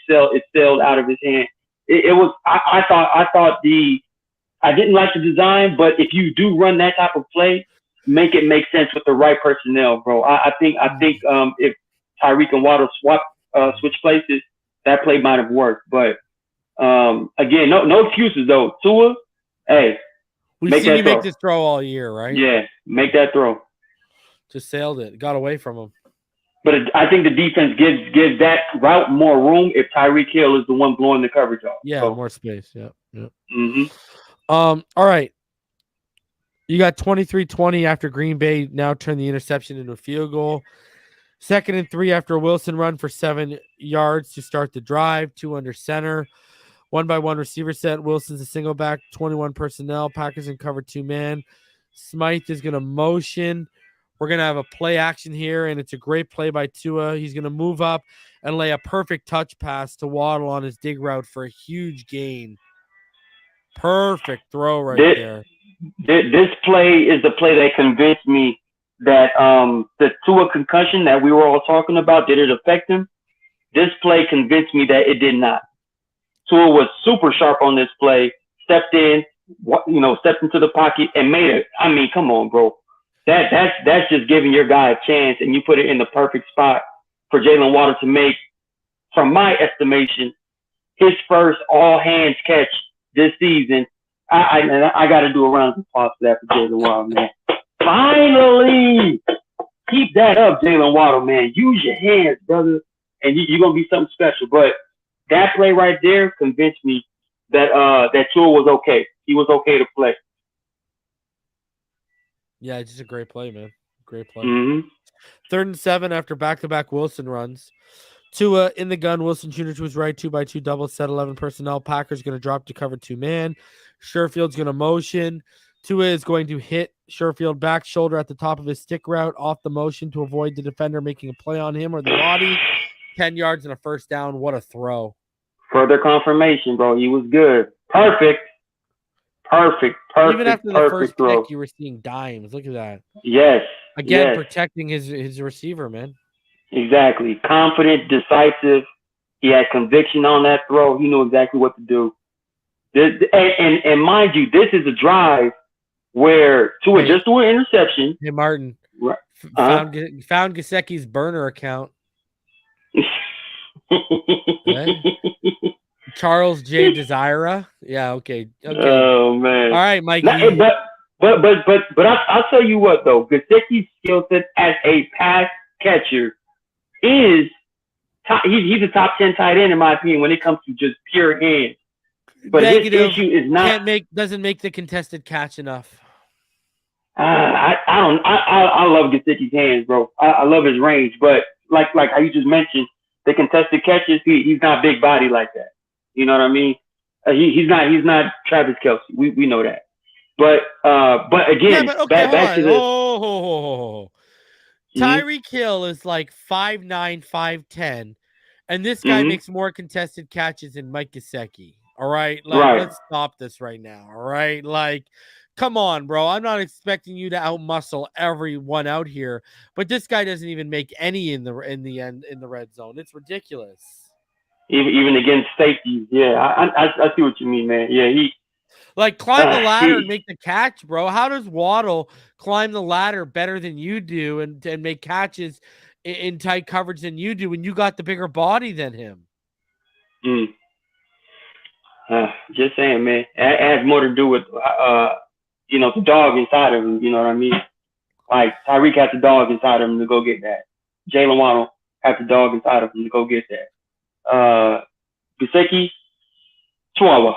sailed out of his hand. it was. I thought I didn't like the design, but if you do run that type of play, make it make sense with the right personnel, bro. I think if Tyreek and Waddle switch places, that play might have worked. But again, no excuses though. Tua, hey, We've seen you make this throw all year, right? Yeah, make that throw. Just sailed it. Got away from him. But I think the defense gives that route more room if Tyreek Hill is the one blowing the coverage off. Yeah, so. More space. Yeah. Mm-hmm. All right. You got 23-20 after Green Bay now turned the interception into a field goal. 2nd and 3 after a Wilson run for 7 yards to start the drive. 2 under center. 1-by-1 receiver set. Wilson's a single back. 21 personnel. Packers in cover 2-man. Smythe is going to motion. We're going to have a play action here, and it's a great play by Tua. He's going to move up and lay a perfect touch pass to Waddle on his dig route for a huge gain. Perfect throw there. This play is the play that convinced me that the Tua concussion that we were all talking about, did it affect him? This play convinced me that it did not. Tua was super sharp on this play, stepped into the pocket and made it. I mean, come on, bro. That's just giving your guy a chance, and you put it in the perfect spot for Jalen Waddle to make, from my estimation, his first all-hands catch this season. I got to do a round of applause for that for Jalen Waddle, man. Finally, keep that up, Jalen Waddle, man. Use your hands, brother, and you're gonna be something special. But that play right there convinced me that Tua was okay. He was okay to play. Yeah, it's just a great play, man. Great play. Mm-hmm. 3rd and 7 after back-to-back Wilson runs. Tua in the gun. Wilson Jr. to his right. 2-by-2 double set. 11 personnel. Packers going to drop to cover 2-man. Sherfield's going to motion. Tua is going to hit Sherfield back shoulder at the top of his stick route off the motion to avoid the defender making a play on him or the body. 10 yards and a first down. What a throw. Further confirmation, bro. He was good. Perfect. Even after the first throw. pick, you were seeing dimes. Look at that. Yes. Again, protecting his receiver, man. Exactly. Confident, decisive. He had conviction on that throw. He knew exactly what to do. And mind you, this is a drive where Tua just threw an interception. Hey, Martin. Found Gesicki's burner account. Charles J. Desira. Yeah, okay. Oh man. All right, Mikey. But I'll tell you what though, Gesicki's skill set as a pass catcher is he's a top 10 tight end in my opinion when it comes to just pure hands. But his issue is not doesn't make the contested catch enough. I love Gesicki's hands, bro. I love his range, but like how you just mentioned, the contested catches, he's not big body like that. You know what I mean? He's not Travis Kelce. We know that. But again, back to the Tyreek Hill is like 5'9", 5'10", and this guy makes more contested catches than Mike Gesicki. All right, let's stop this right now. All right, come on, bro. I'm not expecting you to outmuscle everyone out here, but this guy doesn't even make any in the red zone. It's ridiculous. Even against safety, yeah. I see what you mean, man. Yeah, he climb the ladder and make the catch, bro. How does Waddle climb the ladder better than you do and make catches in tight coverage than you do when you got the bigger body than him? Just saying, man. It has more to do with the dog inside of him. You know what I mean? Like Tyreek had the dog inside of him to go get that. Jalen Waddle had the dog inside of him to go get that. Gesicki, Chihuahua.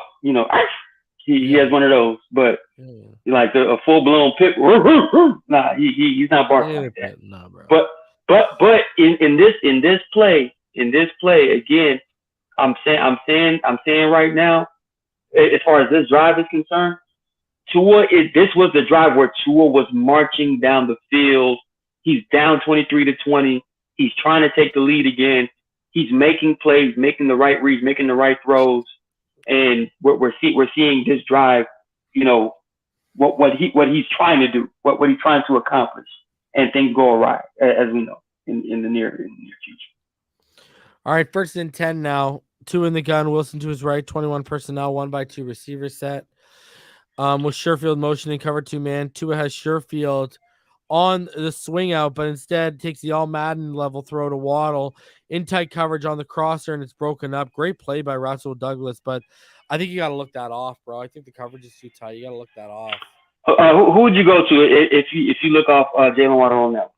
He has one of those, but like a full blown pit. Nah, he's not barking like that. Nah, bro. But in this play again, I'm saying right now, as far as this drive is concerned, this was the drive where Tua was marching down the field. He's down 23-20. He's trying to take the lead again. He's making plays, making the right reads, making the right throws, and we're seeing this drive. What he's trying to do, what he's trying to accomplish, and things go awry, as we know in the near future. All right, 1st and 10 now. 2 in the gun. Wilson to his right. 21 personnel. 1-by-2 receiver set. With Sherfield motioning cover 2 man. Tua has Sherfield on the swing out, but instead takes the all Madden level throw to Waddle in tight coverage on the crosser, and it's broken up. Great play by Russell Douglas, but I think you got to look that off, bro. I think the coverage is too tight. You got to look that off. Who would you go to if you look off Jalen Waddle on that?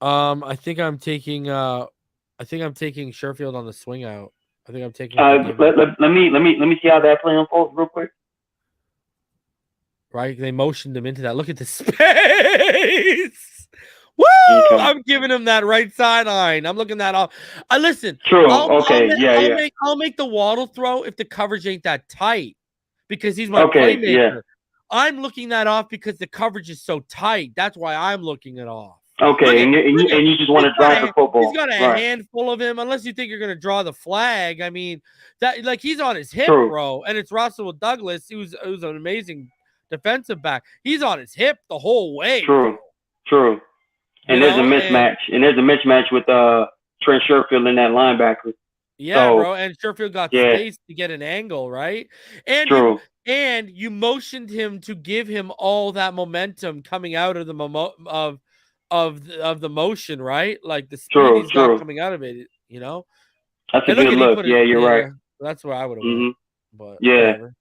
I think I'm taking Sherfield on the swing out. I think I'm taking. Let me see how that play unfolds real quick. Right, they motioned him into that. Look at the space. Woo! Okay. I'm giving him that right sideline. I'm looking that off. Listen. True. I'll make the Waddle throw if the coverage ain't that tight, because he's my playmaker. Yeah. I'm looking that off because the coverage is so tight. That's why I'm looking it off. Okay, and you just want to drive the football. He's got a handful of him, unless you think you're going to draw the flag. I mean, that like he's on his hip, bro, and it's Russell Douglas, who's an amazing defensive back. He's on his hip the whole way. True. And there's a mismatch with Trent Sherfield in that linebacker. Yeah, bro, and Sherfield got space to get an angle, right? And and you motioned him to give him all that momentum coming out of the of the motion, right? Like the speed he's got coming out of it, you know. That's a good look. Yeah, you're right. That's where I would have went. But whatever.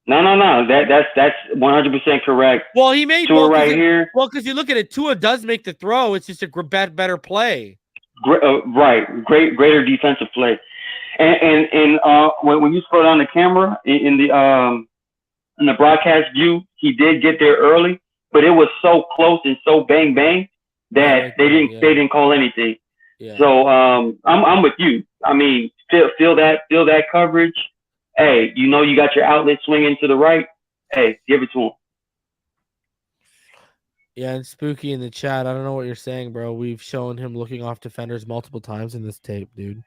No. That's 100% correct. Well, he made Tua right here. Well, because you look at it, Tua does make the throw. It's just a better play. Right. Greater defensive play. And when you scroll down the camera in the broadcast view, he did get there early, but it was so close and so bang that they didn't call anything. Yeah. So I'm with you. I mean, feel that coverage. Hey, you know you got your outlet swinging to the right. Hey, give it to him. Yeah, and Spooky in the chat. I don't know what you're saying, bro. We've shown him looking off defenders multiple times in this tape, dude.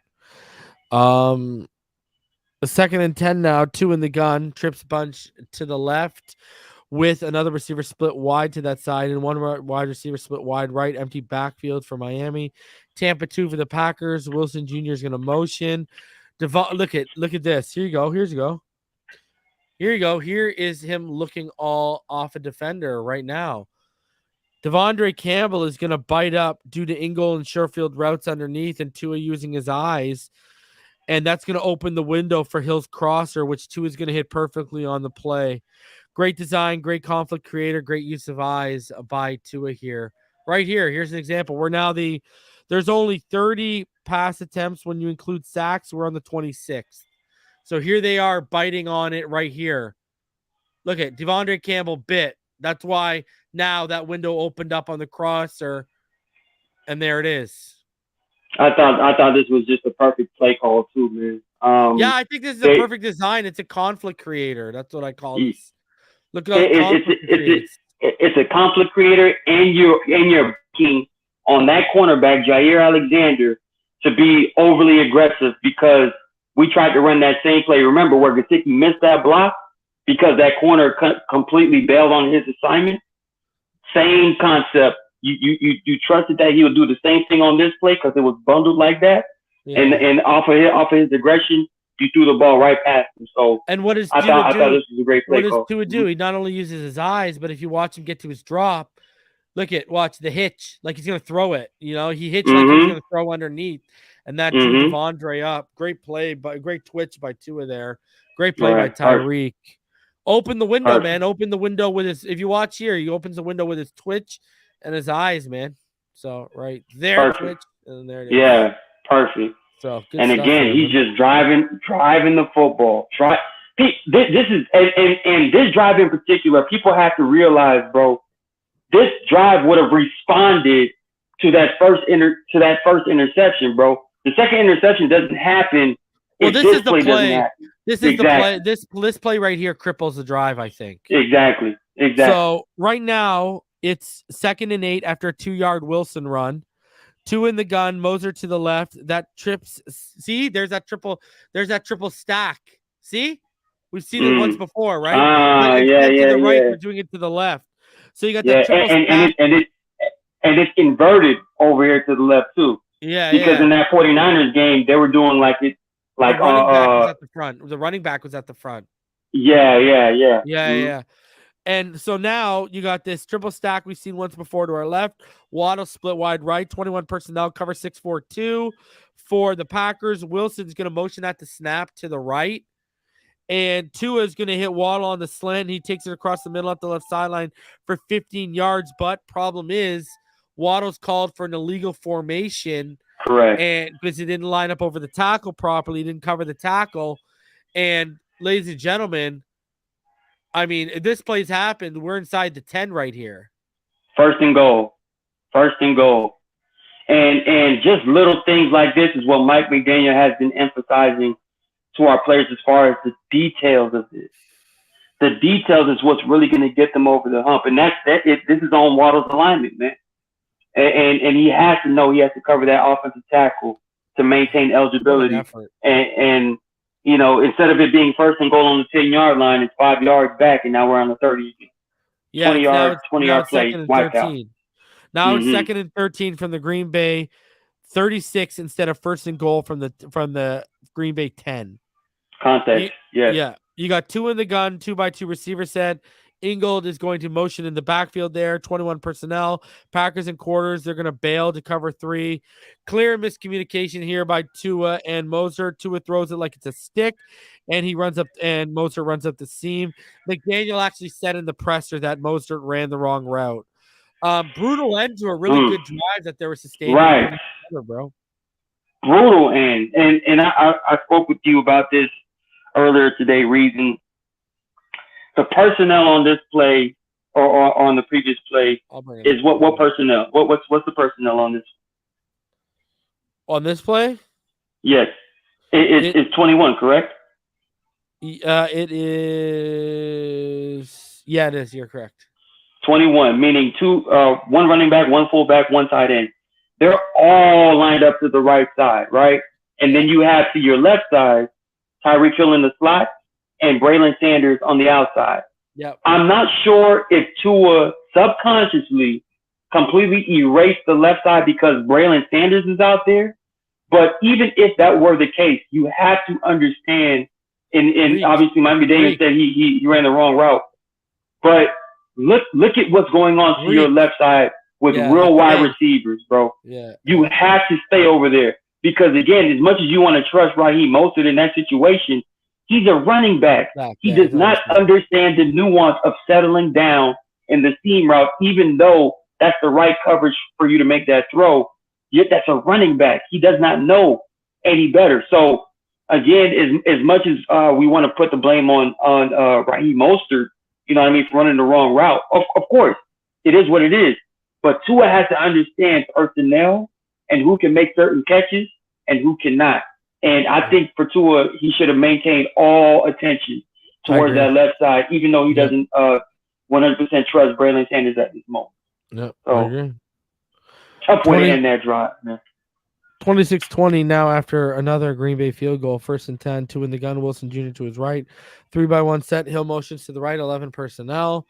The 2nd and 10 now. 2 in the gun. Trips bunch to the left with another receiver split wide to that side and one wide receiver split wide right. Empty backfield for Miami. Tampa 2 for the Packers. Wilson Jr. is going to motion. Look at this. Here you go. Here is him looking all off a defender right now. Devondre Campbell is going to bite up due to Ingle and Sherfield routes underneath and Tua using his eyes. And that's going to open the window for Hill's crosser, which Tua is going to hit perfectly on the play. Great design, great conflict creator, great use of eyes by Tua here. Right here. Here's an example. There's only 30 pass attempts when you include sacks. We're on the 26th. So here they are biting on it right here. Look at Devondre Campbell bit. That's why now that window opened up on the crosser, and there it is. I thought this was just a perfect play call too, man. I think this is a perfect design. It's a conflict creator. That's what I call this. Look at it's a conflict creator, and you're keen on that cornerback, Jair Alexander, to be overly aggressive because we tried to run that same play. Remember where Gesicki missed that block because that corner completely bailed on his assignment? Same concept. You trusted that he would do the same thing on this play because it was bundled like that. Yeah. And off of his aggression, you threw the ball right past him. So and what is I thought this was a great play call. What does Tua do? He not only uses his eyes, but if you watch him get to his drop, watch the hitch, like he's gonna throw it. You know, he hitched like he's gonna throw underneath, and that drew Devondre up. Great play, but great twitch by Tua there. Great play by Tyreek. Open the window, man. Open the window with his. If you watch here, he opens the window with his twitch and his eyes, man. So right there, twitch, and there it is. Yeah, perfect. So and again, he's just driving the football. This is and this drive in particular, people have to realize, bro. This drive would have responded to that first interception, bro. The second interception doesn't happen. Well, this is the play. This is the play. This play right here cripples the drive, I think. Exactly. So right now it's 2nd and 8 after a 2-yard Wilson run. 2 in the gun, Moser to the left. That trips. See, there's that triple stack. See, we've seen it once before, right? To the right, we're doing it to the left. So you got that triple stack. And it's inverted over here to the left too. Because in that 49ers game, they were doing like it, like the running back was at the front. The running back was at the front. Yeah. And so now you got this triple stack we've seen once before to our left. Waddle split wide right, 21 personnel, cover 6-4-2 for the Packers. Wilson's going to motion at the snap to the right. And Tua is going to hit Waddle on the slant. He takes it across the middle at the left sideline for 15 yards. But problem is, Waddle's called for an illegal formation. Correct. And because he didn't line up over the tackle properly, he didn't cover the tackle. And ladies and gentlemen, I mean, if this play's happened, we're inside the 10 right here. First and goal. And just little things like this is what Mike McDaniel has been emphasizing to our players as far as the details of this. The details is what's really going to get them over the hump. And this is on Waddle's alignment, man. And he has to know he has to cover that offensive tackle to maintain eligibility. And you know, instead of it being first and goal on the 10-yard line, it's 5 yards back, and now we're on the 30. Yeah, 20-yard play, wipe out. Now it's 2nd and 13 from the Green Bay 36 instead of first and goal from the Green Bay 10. Context, yes. Yeah. You got 2 in the gun, 2x2 receiver set. Ingold is going to motion in the backfield there, 21 personnel. Packers and quarters, they're going to bail to cover 3. Clear miscommunication here by Tua and Moser. Tua throws it like it's a stick, and he runs up, and Moser runs up the seam. McDaniel actually said in the presser that Moser ran the wrong route. Brutal end to a really good drive that they were sustaining. Right. Bro. Brutal end. And I spoke with you about this earlier today, reason the personnel on this play or on the previous play is what personnel? What's the personnel on this? On this play? Yes. It's 21, correct? It is. Yeah, it is. You're correct. 21, meaning one running back, one fullback, one tight end. They're all lined up to the right side, right? And then you have to your left side, Tyreek Hill in the slot, and Braylon Sanders on the outside. Yep. I'm not sure if Tua subconsciously completely erased the left side because Braylon Sanders is out there. But even if that were the case, you have to understand, and obviously Mike McDaniel said he ran the wrong route. But look at what's going on to your left side with real wide receivers, bro. Yeah. You have to stay over there. Because, again, as much as you want to trust Raheem Mostert in that situation, he's a running back. He does not understand the nuance of settling down in the seam route, even though that's the right coverage for you to make that throw. Yet that's a running back. He does not know any better. So, again, as much as we want to put the blame on Raheem Mostert, you know what I mean, for running the wrong route, of course, it is what it is. But Tua has to understand personnel and who can make certain catches and who cannot. And I think for Tua, he should have maintained all attention towards that left side, even though he doesn't 100% trust Braylon Sanders at this moment. Yep, so, I agree. Tough way to end that drive, man. 26-20 now after another Green Bay field goal. 1st and 10, 2 in the gun. Wilson Jr. to his right. 3-by-1 set. Hill motions to the right. 11 personnel.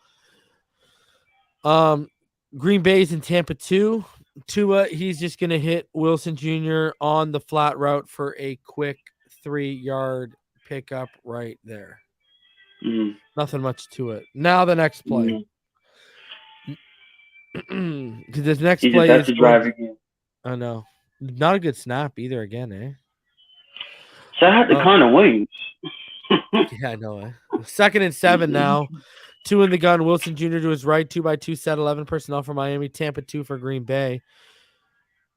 Green Bay's in Tampa 2. Tua, he's just going to hit Wilson Jr. on the flat route for a quick 3-yard pickup right there. Nothing much to it. Now the next play. This next play is drive again. I know. Not a good snap either again, eh? Shout out to Connor Williams. Yeah, I know. 2nd and 7 now. 2 in the gun. Wilson Jr. to his right. 2-by-2 set. 11 personnel for Miami. Tampa 2 for Green Bay.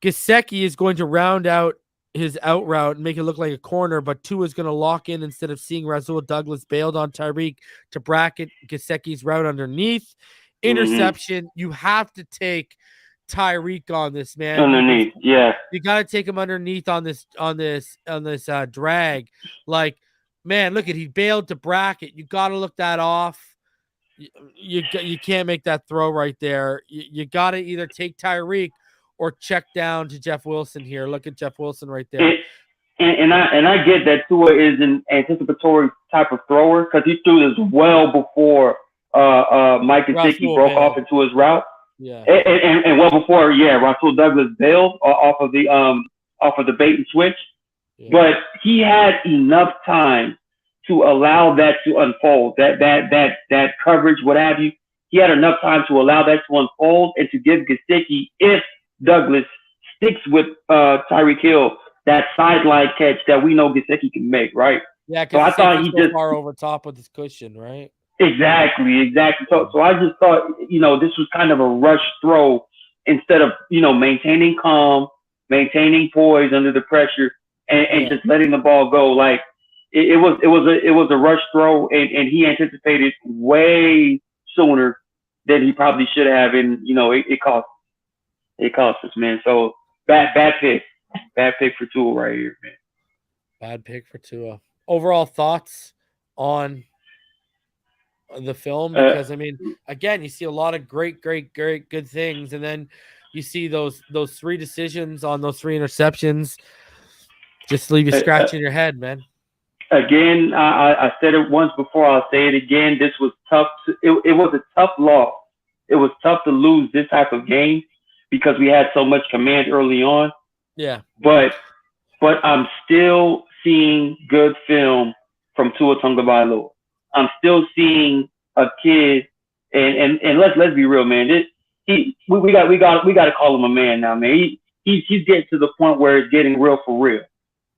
Gesicki is going to round out his out route and make it look like a corner, but Tua is going to lock in instead of seeing Rasul Douglas bailed on Tyreek to bracket Gesicki's route underneath. Interception. You have to take Tyreek on this, man. Underneath, yeah. You got to take him underneath on this drag. Like, man, look at he bailed to bracket. You got to look that off. You can't make that throw right there. You got to either take Tyreek or check down to Jeff Wilson here. Look at Jeff Wilson right there. And I get that Tua is an anticipatory type of thrower because he threw this well before Mike Gesicki broke off into his route. Yeah. And well before, Russell Douglas bailed off of the bait and switch, Yeah. but he had enough time to allow that to unfold. That coverage, what have you. He had enough time to allow that to unfold and to give Gesicki, if Douglas sticks with Tyreek Hill, that sideline catch that we know Gesicki can make, right? Yeah, So I because thought he just far over top with his cushion, right? exactly. So I just thought, this was kind of a rush throw instead of, maintaining calm, maintaining poise under the pressure, and just letting the ball go. Like it was a rush throw, and he anticipated way sooner than he probably should have, and it cost us, man. So bad pick for Tua right here, man. Bad pick for Tua. Overall thoughts on the film? Because I mean, again, you see a lot of great good things, and then you see those 3 decisions on those 3 interceptions just leave you scratching your head, man. Again, I said it once before, I'll say it again. This was tough. It was a tough loss. It was tough to lose this type of game because we had so much command early on. Yeah. But I'm still seeing good film from Tua Tagovailoa. I'm still seeing a kid, and let's be real, man. We got to call him a man now, man. He's getting to the point where it's getting real for real.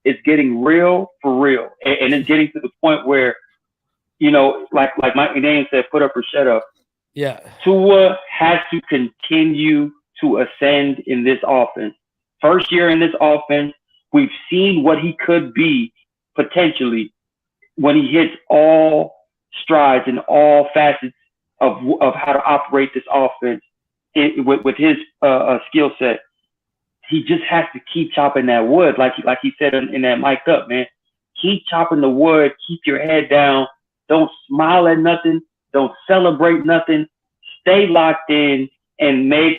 It's getting real for real, and it's getting to the point where, like Mike McDaniel said, put up or shut up. Yeah. Tua has to continue to ascend in this offense. First year in this offense, we've seen what he could be potentially when he hits all strides and all facets of how to operate this offense with his skill set. He just has to keep chopping that wood, like he said in that mic'd up, man. Keep chopping the wood. Keep your head down. Don't smile at nothing. Don't celebrate nothing. Stay locked in and make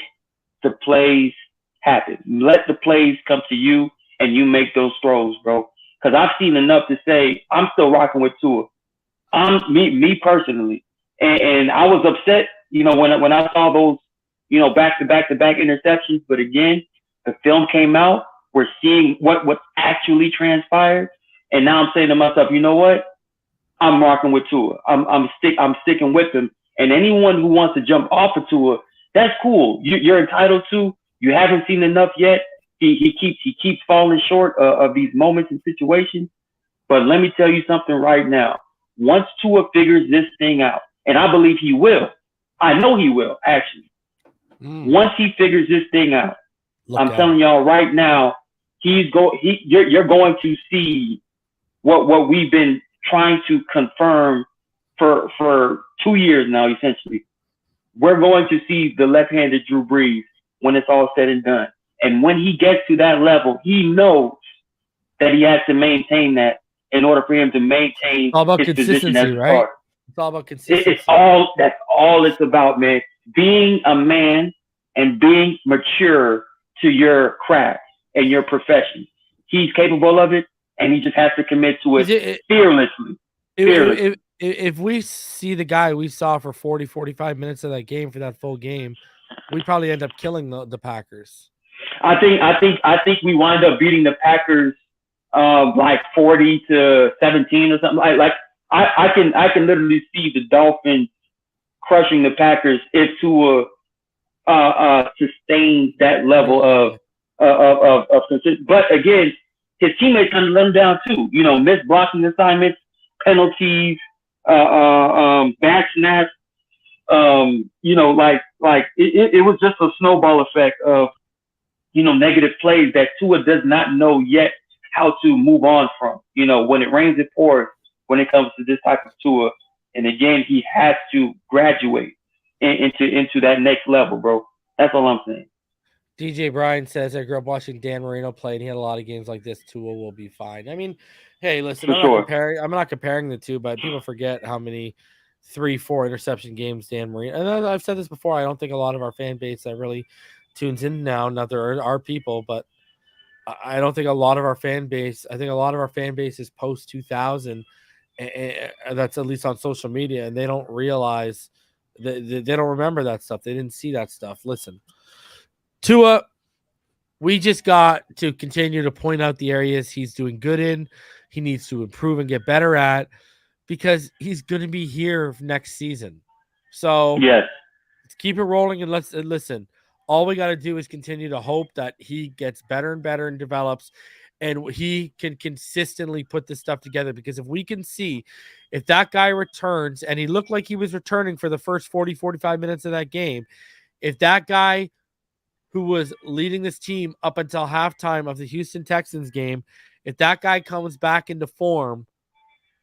the plays happen. Let the plays come to you, and you make those throws, bro. Because I've seen enough to say I'm still rocking with Tua. Me personally, and I was upset, when I saw those, back-to-back interceptions. But again, the film came out. We're seeing what actually transpired, and now I'm saying to myself, you know what? I'm rocking with Tua. I'm sticking with him. And anyone who wants to jump off of Tua, that's cool. You're entitled to. You haven't seen enough yet. He keeps falling short of these moments and situations. But let me tell you something right now. Once Tua figures this thing out, and I believe he will, I know he will actually. Once he figures this thing out, I'm telling y'all right now, you're going to see what we've been trying to confirm for 2 years now, essentially. We're going to see the left-handed Drew Brees when it's all said and done. And when he gets to that level, he knows that he has to maintain that in order for him to maintain his position as a starter. It's all about consistency. That's all it's about, man. Being a man and being mature to your craft and your profession. He's capable of it, and he just has to commit to it fearlessly. If we see the guy we saw for 40, 45 minutes of that game for that full game, we probably end up killing the Packers. I think we wind up beating the Packers like 40-17 or something. Like I can literally see the Dolphins crushing the Packers if Tua sustains that level of consistency. But again, his teammates kind of let him down too. Missed blocking assignments, penalties, back snaps. It was just a snowball effect of negative plays that Tua does not know yet how to move on from. When it rains, it pours when it comes to this type of Tua. And again, he has to graduate into that next level, bro. That's all I'm saying. DJ Bryan says, I grew up watching Dan Marino play, and he had a lot of games like this. Tua will be fine. I mean, hey, listen, I'm not comparing the two, but people forget how many 3-4 interception games Dan Marino. And I've said this before. I don't think a lot of our fan base that really tunes in now. Now there are people, but I don't think a lot of our fan base. I think a lot of our fan base is post 2000. And that's at least on social media, and they don't realize They don't remember that stuff. They didn't see that stuff. Listen, Tua, we just got to continue to point out the areas he's doing good in. He needs to improve and get better at, because he's going to be here next season. So Yes. let's keep it rolling, and let's listen. All we got to do is continue to hope that he gets better and better and develops, and he can consistently put this stuff together. Because if we can see, if that guy returns, and he looked like he was returning for the first 40, 45 minutes of that game, if that guy who was leading this team up until halftime of the Houston Texans game, if that guy comes back into form,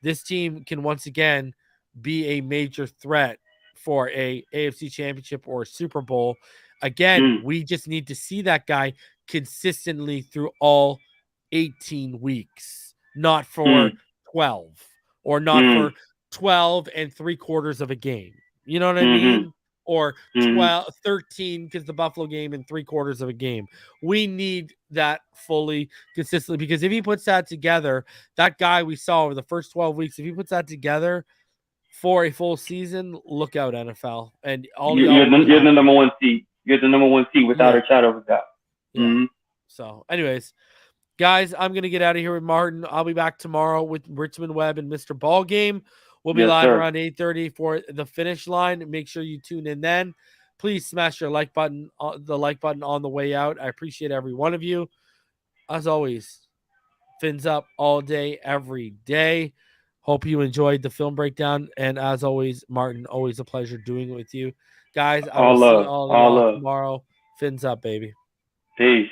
this team can once again be a major threat for a AFC Championship or a Super Bowl. Again, we just need to see that guy consistently through all 18 weeks, not for 12 or not for 12 and 3/4 of a game. You know what I mean? Or 13 because the Buffalo game and 3/4 of a game. We need that fully consistently, because if he puts that together, that guy we saw over the first 12 weeks, if he puts that together for a full season, look out, NFL. And you're the number one seed. You're the number one seed without a shadow of a doubt. Yeah. So, anyways, guys, I'm going to get out of here with Martin. I'll be back tomorrow with Richmond Webb and Mr. Ball Game. We'll be live around 8:30 for the finish line. Make sure you tune in then. Please smash your like button, the like button on the way out. I appreciate every one of you. As always, fins up all day, every day. Hope you enjoyed the film breakdown. And as always, Martin, always a pleasure doing it with you. Guys, I will see you all tomorrow. Fins up, baby. Peace.